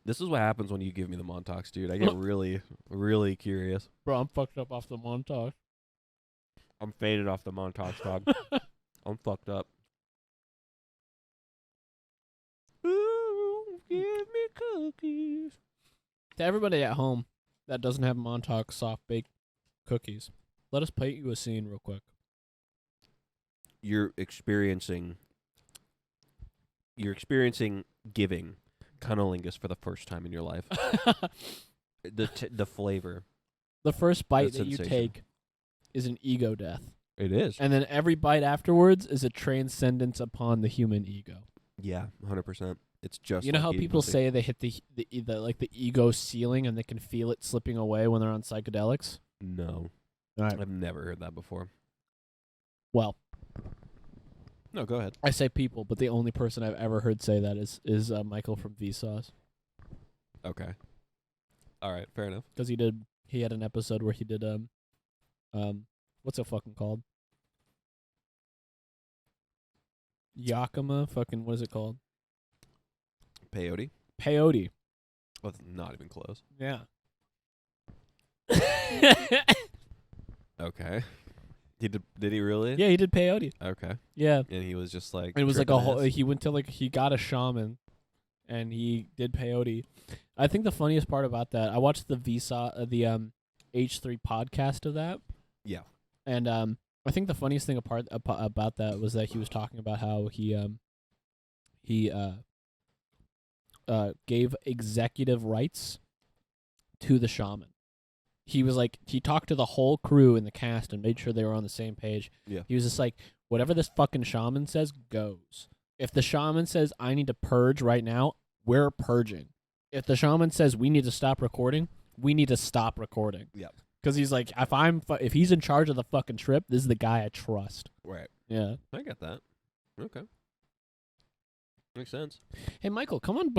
This is what happens when you give me the Montauk's, dude. I get really, really curious. Bro, I'm fucked up off the Montauk. I'm faded off the Montauk's, dog. I'm fucked up. Ooh, give me cookies. To everybody at home that doesn't have Montauk soft baked cookies, let us paint you a scene real quick. You're experiencing giving cunnilingus for the first time in your life. The flavor. The first bite The that you sensation. take is an ego death. It is. And then every bite afterwards is a transcendence upon the human ego. Yeah, 100%. It's just You know like how eating people pussy. say they hit the like the ego ceiling and they can feel it slipping away when they're on psychedelics? No. Right. I've never heard that before. Well, No, go ahead. I say people, but the only person I've ever heard say that is Michael from Vsauce, Okay. All right, fair enough. because he had an episode where he did what's it fucking called? Yakima, fucking what is it called? Peyote? Peyote. Well, it's not even close. Yeah. Okay. Did he really? Yeah, he did peyote. Okay. Yeah. And he was just like It was like a tripping whole. ass? He went to he got a shaman, and he did peyote. I think the funniest part about that, I watched the H3 podcast of that, Yeah. and I think the funniest thing about that was that he was talking about how he gave executive rights to the shaman. He was like, he talked to the whole crew in the cast and made sure they were on the same page. Yeah. He was just like, whatever this fucking shaman says goes. If the shaman says I need to purge right now, we're purging. If the shaman says we need to stop recording, we need to stop recording. Yep. Because he's like, if he's in charge of the fucking trip, this is the guy I trust. Right. Yeah. I get that. Okay. Makes sense. Hey, Michael, come on.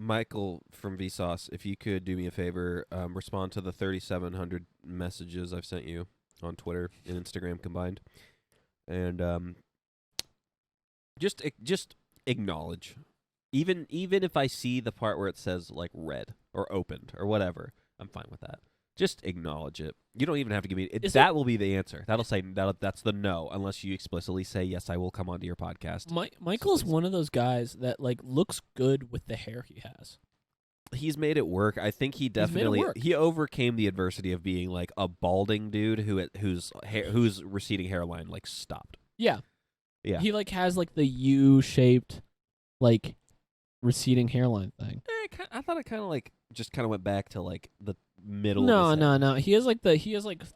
Michael from Vsauce, if you could do me a favor, respond to the 3,700 messages I've sent you on Twitter and Instagram combined, and Just acknowledge. Even if I see the part where it says like read or opened or whatever, I'm fine with that. Just acknowledge it. You don't even have to give me it. That will be the answer. That'll say that's the no, unless you explicitly say yes, I will come onto your podcast. Michael's one of those guys that like looks good with the hair he has. He's made it work. I think he definitely he overcame the adversity of being like a balding dude whose receding hairline like stopped. Yeah. Yeah. He like has like the U-shaped like receding hairline thing. I thought it kind of like just kind of went back to like the middle. No. He has like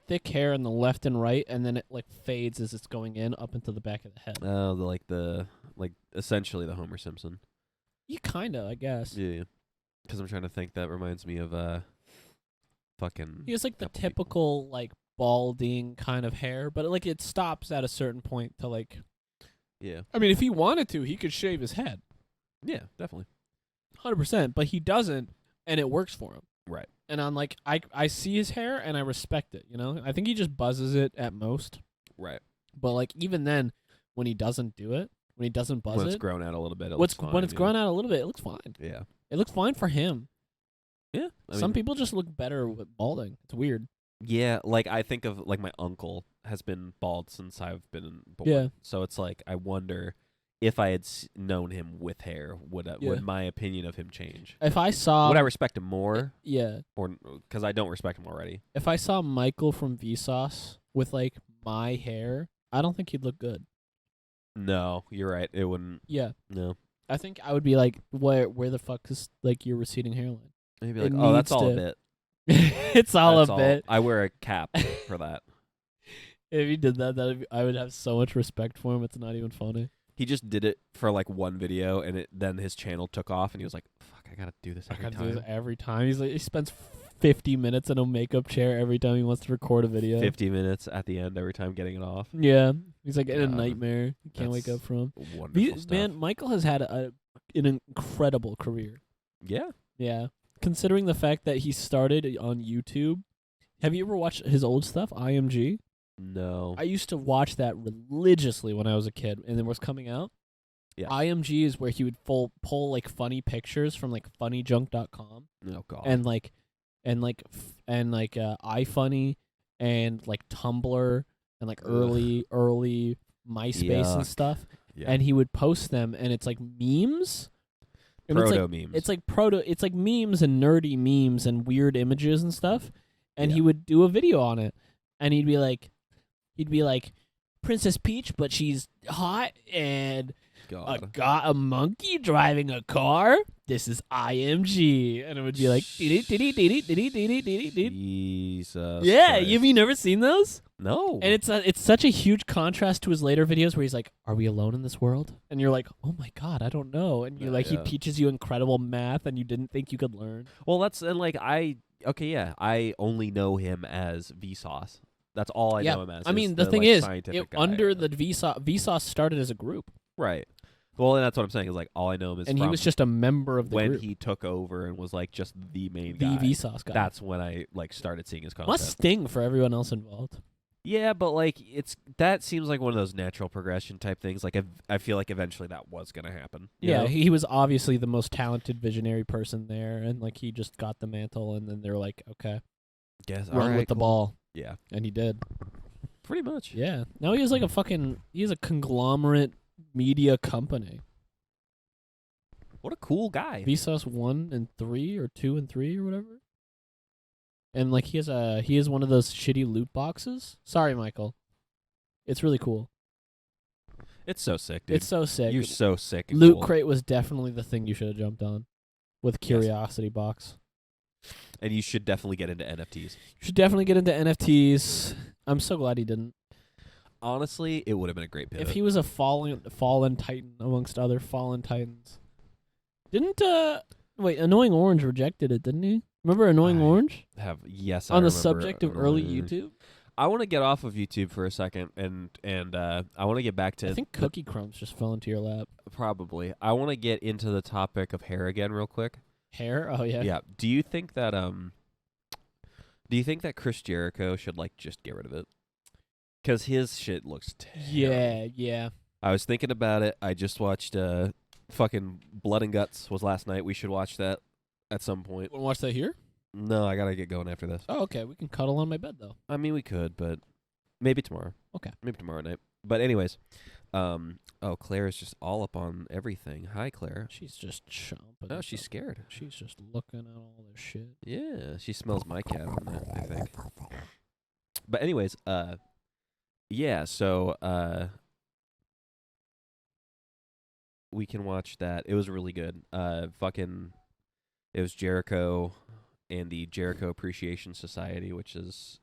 thick hair in the left and right, and then it like fades as it's going in up into the back of the head. Oh, like essentially the Homer Simpson. Yeah, kinda, I guess. Yeah. Because I'm trying to think. That reminds me of fucking. He has like the typical like balding kind of hair, but like it stops at a certain point to like. Yeah. I mean, if he wanted to, he could shave his head. Yeah, definitely. 100%, but he doesn't, and it works for him. Right. And I'm like, I see his hair and I respect it. You know, I think he just buzzes it at most. Right. But like even then, when he doesn't do it, when he doesn't buzz when it's it, grown out a little bit, when it's grown out a little bit, it looks fine. Yeah. It looks fine for him. Yeah. Some people just look better with balding. It's weird. Yeah, like I think of like my uncle has been bald since I've been born. Yeah. So it's like I wonder if I had known him with hair, would my opinion of him change? If I saw, would I respect him more? Yeah. Or because I don't respect him already. If I saw Michael from Vsauce with like my hair, I don't think he'd look good. No, you're right. It wouldn't. Yeah. No. I think I would be like, where the fuck is like your receding hairline? Maybe like, oh, that's all a bit. It's all a bit. I wear a cap for that. If he did that, I would have so much respect for him. It's not even funny. He just did it for like one video, and then his channel took off, and he was like, "Fuck, I gotta do this every time." He's like, he spends 50 minutes in a makeup chair every time he wants to record a video. 50 minutes at the end every time getting it off. Yeah, he's like in a nightmare. He can't wake up from. Wonderful stuff. Man, Michael has had an incredible career. Yeah. Yeah. Considering the fact that he started on YouTube. Have you ever watched his old stuff, IMG? No. I used to watch that religiously when I was a kid, and it was coming out. Yeah. IMG is where he would pull like funny pictures from like funnyjunk.com. Oh god. And iFunny and like Tumblr and like early MySpace and stuff. Yeah. And he would post them, and it's like memes. Proto-memes. It's like memes and nerdy memes and weird images and stuff. And he would do a video on it, and he'd be like Princess Peach, but she's hot, and a monkey driving a car. This is IMG, and it would be like Jesus. Yeah, Christ. have you never seen those? No. And it's such a huge contrast to his later videos where he's like, "Are we alone in this world?" And you're like, "Oh my god, I don't know." And you're like, he teaches you incredible math, and you didn't think you could learn. Well, I only know him as Vsauce. That's all I know him as. I mean, the thing is, under the Vsauce started as a group. Right. Well, and that's what I'm saying is like all I know him is and he was just a member of the when group. he took over and was like just the main the guy. Vsauce guy. That's when I like started seeing his content. Must sting for everyone else involved. Yeah, but like that seems like one of those natural progression type things. Like I feel like eventually that was gonna happen. You know? He was obviously the most talented visionary person there, and like he just got the mantle, and then they're like, okay, run with the ball. Yeah, and he did. Pretty much. Yeah. Now he is like he's a conglomerate media company. What a cool guy. Vsauce 1 and 3 or 2 and 3 or whatever. And like he has one of those shitty loot boxes. Sorry, Michael. It's really cool. It's so sick, dude. It's so sick. You're so sick. And Loot cool. Crate was definitely the thing you should have jumped on with Curiosity Box. And you should definitely get into NFTs. You should definitely get into NFTs. I'm so glad he didn't. Honestly, it would have been a great pivot. If he was a fallen titan amongst other fallen titans. Didn't Annoying Orange rejected it, didn't he? Remember Annoying Orange? Yes, on the subject of early YouTube? I want to get off of YouTube for a second and I want to get back to I think Cookie Crumbs just fell into your lap. Probably. I want to get into the topic of hair again real quick. Hair? Oh yeah. Yeah. Do you think that Chris Jericho should like just get rid of it? Cuz his shit looks terrible. Yeah. I was thinking about it. I just watched fucking Blood and Guts was last night. We should watch that at some point. Want to watch that here? No, I gotta get going after this. Oh, okay. We can cuddle on my bed though. I mean, we could, but maybe tomorrow. Okay. Maybe tomorrow night. But anyways, oh, Claire is just all up on everything. Hi, Claire. She's just chomping. Oh, at she's the- scared. She's just looking at all this shit. Yeah, she smells my cat on that, I think. But anyways, yeah, so we can watch that. It was really good. It was Jericho and the Jericho Appreciation Society, which is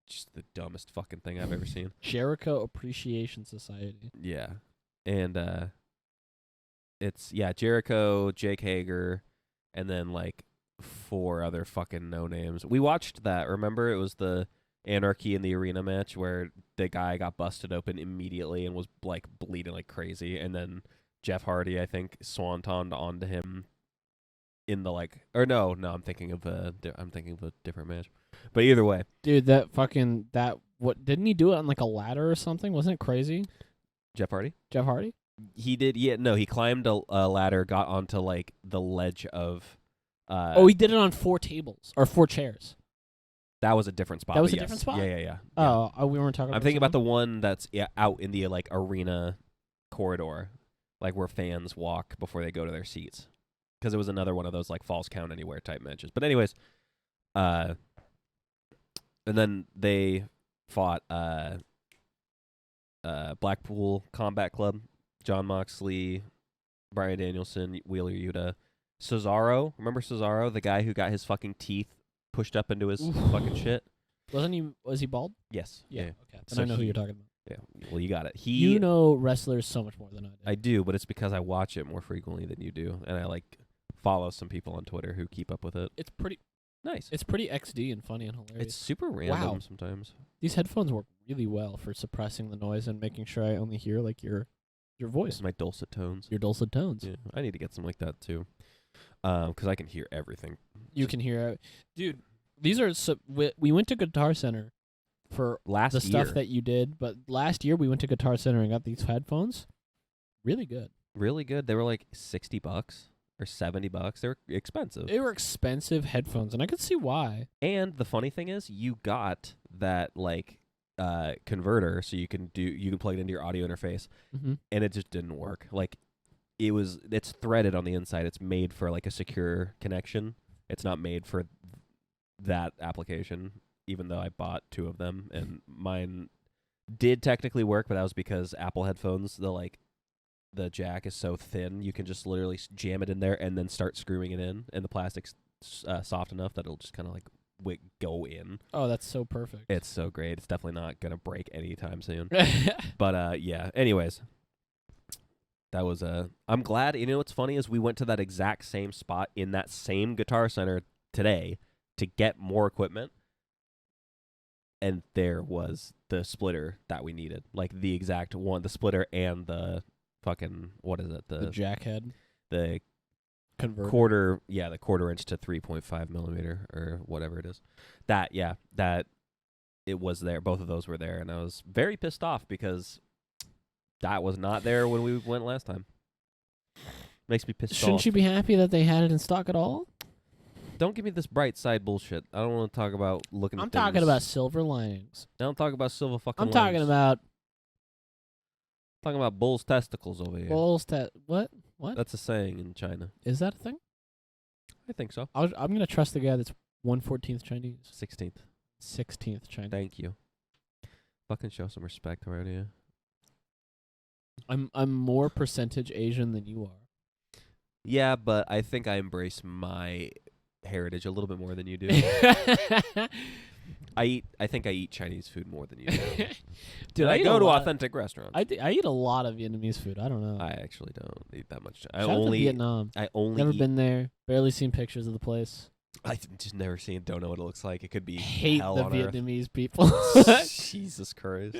just the dumbest fucking thing I've ever seen. Jericho Appreciation Society. Yeah. And it's Jericho, Jake Hager, and then like 4 other fucking no names. We watched that, remember? It was the Anarchy in the Arena match where the guy got busted open immediately and was like bleeding like crazy, and then Jeff Hardy, I think, swantoned onto him in the I'm thinking of a different match. But either way, Dude, what didn't he do it on like a ladder or something? Wasn't it crazy? Jeff Hardy? Jeff Hardy? He did, he climbed a ladder, got onto like the ledge of He did it on 4 tables or 4 chairs. that was a different spot. That was but a yes. different spot? Yeah. We weren't talking about I'm thinking about the the one that's out in the like arena corridor, like where fans walk before they go to their seats. Because it was another one of those like false count anywhere type matches. But anyways, and then they fought Blackpool Combat Club, John Moxley, Bryan Danielson, Wheeler Yuta, Cesaro. Remember Cesaro, the guy who got his fucking teeth pushed up into his fucking shit? Was he bald? Yes. Yeah. Okay. Then So I know who you're talking about. Yeah. Well, you got it. You know wrestlers so much more than I do. I do, but it's because I watch it more frequently than you do, and I like follow some people on Twitter who keep up with it. It's pretty Nice. It's pretty XD and funny and hilarious. It's super random Wow. sometimes. These headphones work really well for suppressing the noise and making sure I only hear like your voice, My dulcet tones. your dulcet tones. Yeah, I need to get some like that too, because I can hear everything. You can hear, dude. These are we went to Guitar Center for Last the year, stuff that you did, but last year we went to Guitar Center and got these headphones. Really good. really good. They were like $60 or $70. They were expensive. They were expensive headphones, and I could see why. And the funny thing is, you got that like converter, so you can plug it into your audio interface, Mm-hmm. and it just didn't work. Like it's threaded on the inside. It's made for like a secure connection. It's not made for that application. Even though I bought 2 of them, and mine did technically work, but that was because Apple headphones, the jack is so thin, you can just literally jam it in there and then start screwing it in, and the plastic's soft enough that it'll just kind of like go in. Oh, that's so perfect. It's so great. It's definitely not gonna break anytime soon. But yeah. Anyways, that was I'm glad. You know what's funny is we went to that exact same spot in that same Guitar Center today to get more equipment. And there was the splitter that we needed, like the exact one, the splitter and the fucking what is it? the jack head The converter. quarter, the quarter inch to 3.5 millimeter or whatever it is. That it was there. Both of those were there, and I was very pissed off because that was not there when we went last time. Makes me pissed off. Shouldn't you be happy that they had it in stock at all? Don't give me this bright side bullshit. I don't want to talk about looking. I'm at talking things. about silver linings. I don't talk about silver fucking. I'm talking linings. about bull's testicles over here. bulls. What? That's a saying in China. Is that a thing? I think so. I'm gonna trust the guy that's 1/14th Chinese, 16th. 16th Chinese. Thank you. Fucking show some respect around here. I'm more percentage Asian than you are. Yeah, but I think I embrace my heritage a little bit more than you do. I think I eat Chinese food more than you do. Dude, I eat go a to lot- authentic restaurants. I eat a lot of Vietnamese food. I don't know. I actually don't eat that much. Shout out to Vietnam. I only Never eat, been there. Barely seen pictures of the place. I've just never seen. Don't know what it looks like. It could be Hate hell the on Vietnamese people. earth. Jesus Christ.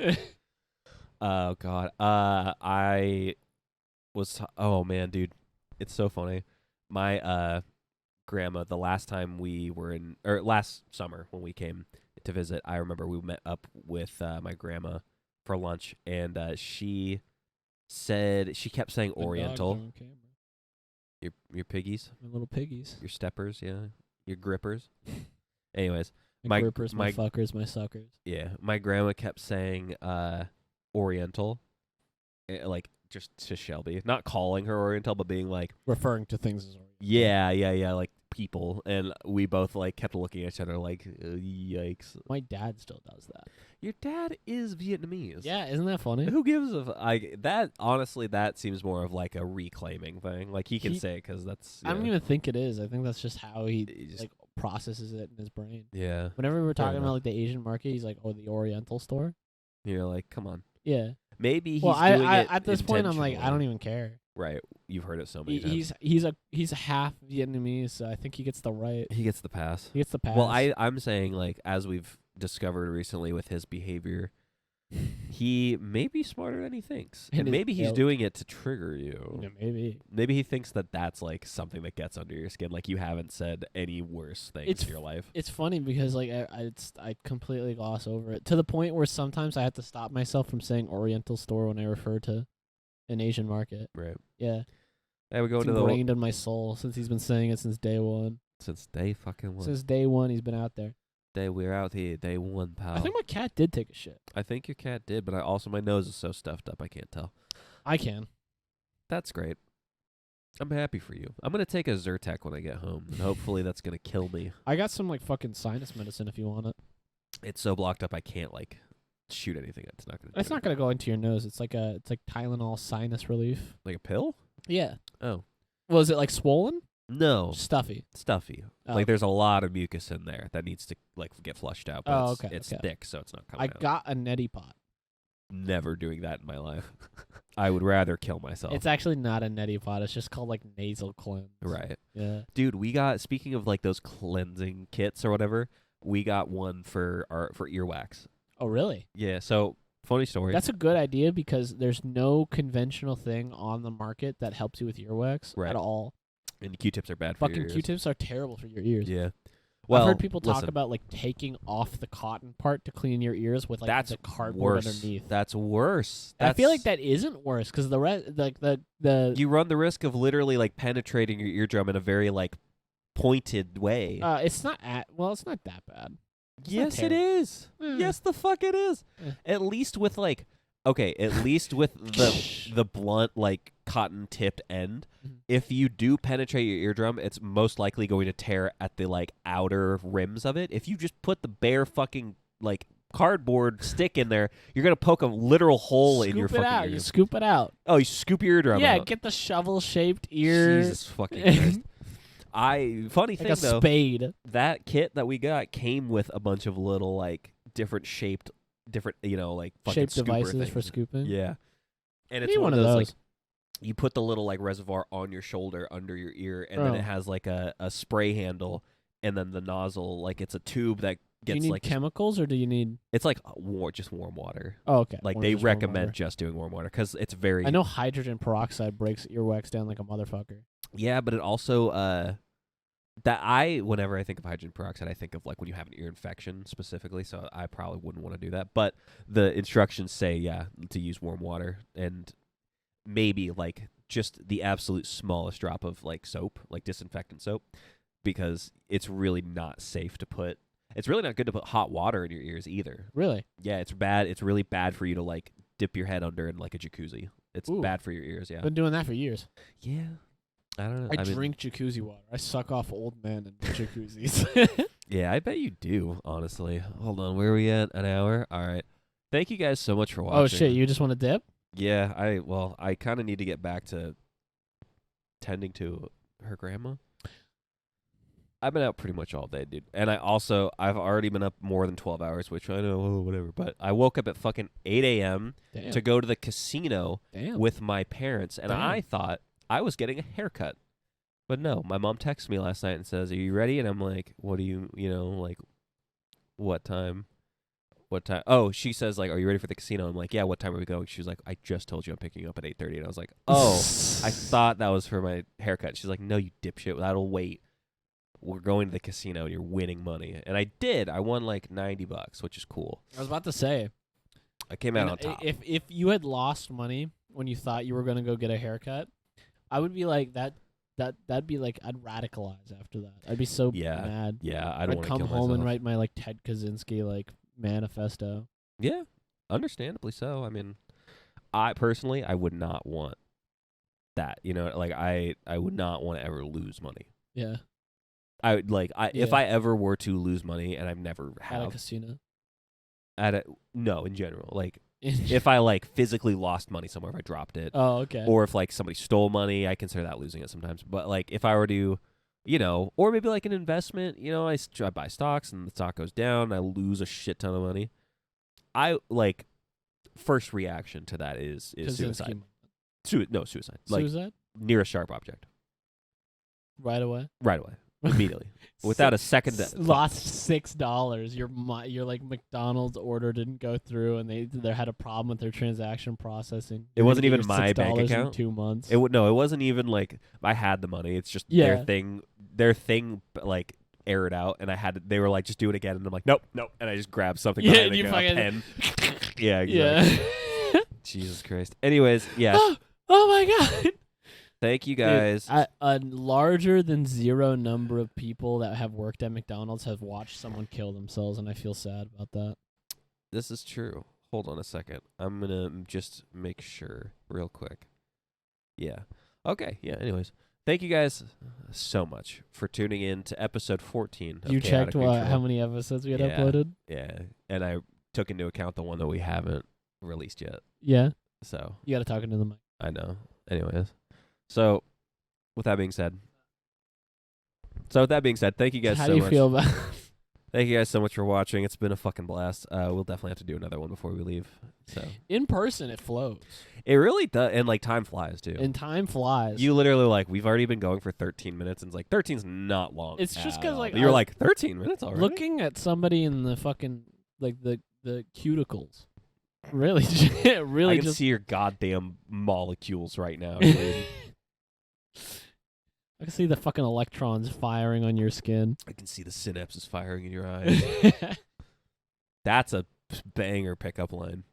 Oh God. I was. Oh man, dude, it's so funny. My grandma. The last time we were last summer when we came to visit, I remember we met up with my grandma for lunch, and she said she kept saying My dogs Oriental. are on camera. Your piggies, My little piggies. your steppers, yeah, your grippers. Anyways, My my- grippers, my my- fuckers, my suckers. yeah, my grandma kept saying Oriental, like just to Shelby, not calling her Oriental, but being like, Referring to things as Oriental. yeah, like people, and we both like kept looking at each other like, yikes. My dad still does that. Your dad is Vietnamese. Yeah, isn't that funny? Who gives that? Honestly, that seems more of like a reclaiming thing. Like he can He- say it because that's. I don't yeah. even think it is. I think that's just how he He just- like processes it in his brain. Yeah, Whenever we were talking enough. about like the Asian market, he's like, "Oh, the Oriental store." you're like, come on. Yeah. Maybe he's Well, doing I it at this point, I'm like, I intentionally. don't even care. Right, you've heard it so many He, times. he's half Vietnamese, so I think he gets the right. He gets the pass. He gets the pass. Well, I'm saying like as we've discovered recently with his behavior, he may be smarter than he thinks, And and his maybe he's ilk. doing it to trigger you. Yeah, maybe. Maybe he thinks that that's like something that gets under your skin. Like you haven't said any worse things It's in your life. It's funny because like I completely gloss over it to the point where sometimes I have to stop myself from saying Oriental store when I refer to an Asian market. Right. Yeah, Hey, we go it's to the ingrained in my soul since he's been saying it since day one. since day fucking one. Since day one, he's been out there. Day we're out here. Day one, pal. I think my cat did take a shit. I think your cat did, but also my nose is so stuffed up I can't tell. I can. That's great. I'm happy for you. I'm gonna take a Zyrtec when I get home, and hopefully that's gonna kill me. I got some like fucking sinus medicine if you want it. It's so blocked up I can't like shoot anything. It's not gonna. It's do not gonna go into your nose. It's like Tylenol sinus relief. like a pill. Yeah. Oh Was it like swollen? no, Stuffy. stuffy. Oh, Like there's a lot of mucus in there that needs to like get flushed out. But Oh, it's, okay, it's okay. thick, so it's not I coming out. got a neti pot. Never doing that in my life. I would rather kill myself. It's actually not a neti pot. It's just called like nasal cleanse. right. Yeah. Dude, we got, speaking of like those cleansing kits or whatever, we got one for earwax. Oh, really? Yeah, so funny story. That's a good idea because there's no conventional thing on the market that helps you with earwax Right. at all. and Q-tips are bad for your Fucking ears. Q-tips are terrible for your ears. Yeah. Well, I've heard people talk listen, about like taking off the cotton part to clean your ears with like that's the cardboard worse. underneath. That's worse. I feel like That's- that isn't worse because the rest, like the you run the risk of literally like penetrating your eardrum in a very like pointed way. it's not it's not that bad. It's not yes, it terrible. is. Eh. Yes, the fuck it is. Eh. At least with like, okay, at least with the blunt like cotton tipped end. Mhm. If you do penetrate your eardrum, it's most likely going to tear at the like outer rims of it. If you just put the bare fucking like cardboard stick in there, you're gonna poke a literal hole in your Scoop it fucking out. ear. You scoop it out. Oh, you scoop your eardrum Yeah, out. get the shovel-shaped ear. Jesus fucking Christ. Funny like thing a though, spade. that kit that we got came with a bunch of little like different shaped, like fucking Shaped scooper devices for things. scooping. Yeah, and Need it's one of those like you put the little like reservoir on your shoulder under your ear, and then Oh. it has like a spray handle, and then the nozzle like it's a tube that Do you gets need like chemicals or do you need? it's like just warm water. Oh, okay. Like Or they just warm recommend water. just doing warm water because it's very I know hydrogen peroxide breaks earwax down like a motherfucker. Yeah, but it also whenever I think of hydrogen peroxide, I think of like when you have an ear infection specifically. So I probably wouldn't want to do that. But the instructions say to use warm water and maybe like just the absolute smallest drop of like soap, like disinfectant soap, because it's really not safe to put. It's really not good to put hot water in your ears either. Really? Yeah, it's bad. It's really bad for you to like dip your head under in like a jacuzzi. It's Ooh. bad for your ears. Yeah. Been doing that for years. Yeah. I don't know. I mean, drink jacuzzi water. I suck off old men in jacuzzis. Yeah, I bet you do, honestly. Hold on, where are we at? An hour? All right. Thank you guys so much for watching. Oh shit! You just want to dip? Yeah, I kind of need to get back to tending to her grandma. I've been out pretty much all day, dude. And I've already been up more than 12 hours, which I know, whatever. But I woke up at fucking 8 a.m. Damn. to go to the casino Damn. with my parents. And Damn. I thought I was getting a haircut. But no, my mom texted me last night and says, "Are you ready?" And I'm like, "What do you, like, what time? What time?" Oh, she says, like, "Are you ready for the casino?" I'm like, "Yeah, what time are we going?" She was like, "I just told you I'm picking you up at 8:30." And I was like, "Oh, I thought that was for my haircut." She's like, "No, you dipshit. That'll wait. We're going to the casino and you're winning money." And I did. I won like $90, which is cool. I was about to say. I came out on top. If you had lost money when you thought you were gonna go get a haircut, I would be like that'd be like I'd radicalize after that. I'd be so mad. Yeah, I I'd don't want to come kill home and myself. write my like Ted Kaczynski like manifesto. Yeah, understandably so. I mean, I personally, I would not want that. You know, like I would not want to ever lose money. Yeah, I would if Yeah. I ever were to lose money, and I've never at a have casino. no, in general, like if I like physically lost money somewhere, if I dropped it, Oh, okay. or if like somebody stole money, I consider that losing it sometimes. But like if I were to, you know, or maybe like an investment, you know, I buy stocks and the stock goes down, I lose a shit ton of money. I like first reaction to that is suicide. Kaczynski. Suicide. Like Suicide? near a sharp object, Right away. right away, immediately, without a second. Lost $6. Your like McDonald's order didn't go through, and they had a problem with their transaction processing. It wasn't You're gonna even get your my bank $6 account. in 2 months. It wasn't even like I had the money. It's just Yeah. their thing like aired out, and they were like, just do it again, and I'm like, nope, and I just grabbed something Yeah, behind and you a fucking- pen. Yeah, exactly. Yeah. Jesus Christ. Anyways, yeah. Oh my god. Thank you Dude, guys. a larger than zero number of people that have worked at McDonald's have watched someone kill themselves, and I feel sad about that. This is true. Hold on a second. I'm gonna just make sure real quick. Yeah. Okay. Yeah. Anyways, thank you guys so much for tuning in to episode 14. Of You Chaotic checked Neutral. how many episodes we had Yeah. uploaded? Yeah, and I took into account the one that we haven't released yet. Yeah. So You got to talk into the mic. I know. Anyways, so with that being said, thank you guys How so do you much. feel about Thank you guys so much for watching. It's been a fucking blast. We'll definitely have to do another one before we leave. So in person? It flows, it really does, and like time flies too. and time flies. You literally like we've already been going for 13 minutes, and it's like 13's not long. It's just at 'cause, all. like, you're I- like 13 minutes already. looking at somebody in the fucking like the cuticles. Really, really I can just see your goddamn molecules right now, dude. I can see the fucking electrons firing on your skin. I can see the synapses firing in your eyes. That's a banger pickup line.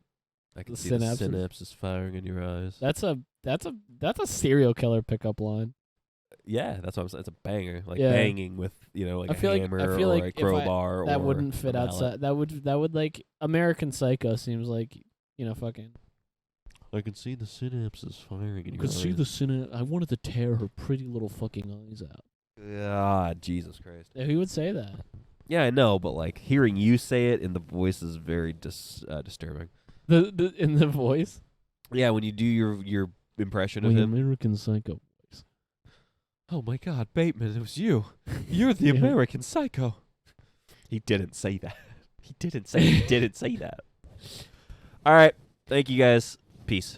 I can The see synapses. the synapses firing in your eyes. That's a serial killer pickup line. Yeah, that's what I'm saying. It's a banger, like Yeah. banging with like I a feel like- hammer I feel or like a if I- crowbar. That or wouldn't a fit mallet. outside. That would like American Psycho seems like, fucking. I can see the synapses firing in You your could eyes. see the sin. I wanted to tear her pretty little fucking eyes out. God, Jesus Christ. Who would say that? Yeah, I know, but like hearing you say it in the voice is very disturbing. The in the voice. Yeah, when you do your impression of The him. American Psycho voice. Oh my God, Bateman, it was you. You're the Yeah. American Psycho. He didn't say that. He didn't say that. All right. Thank you guys. Peace.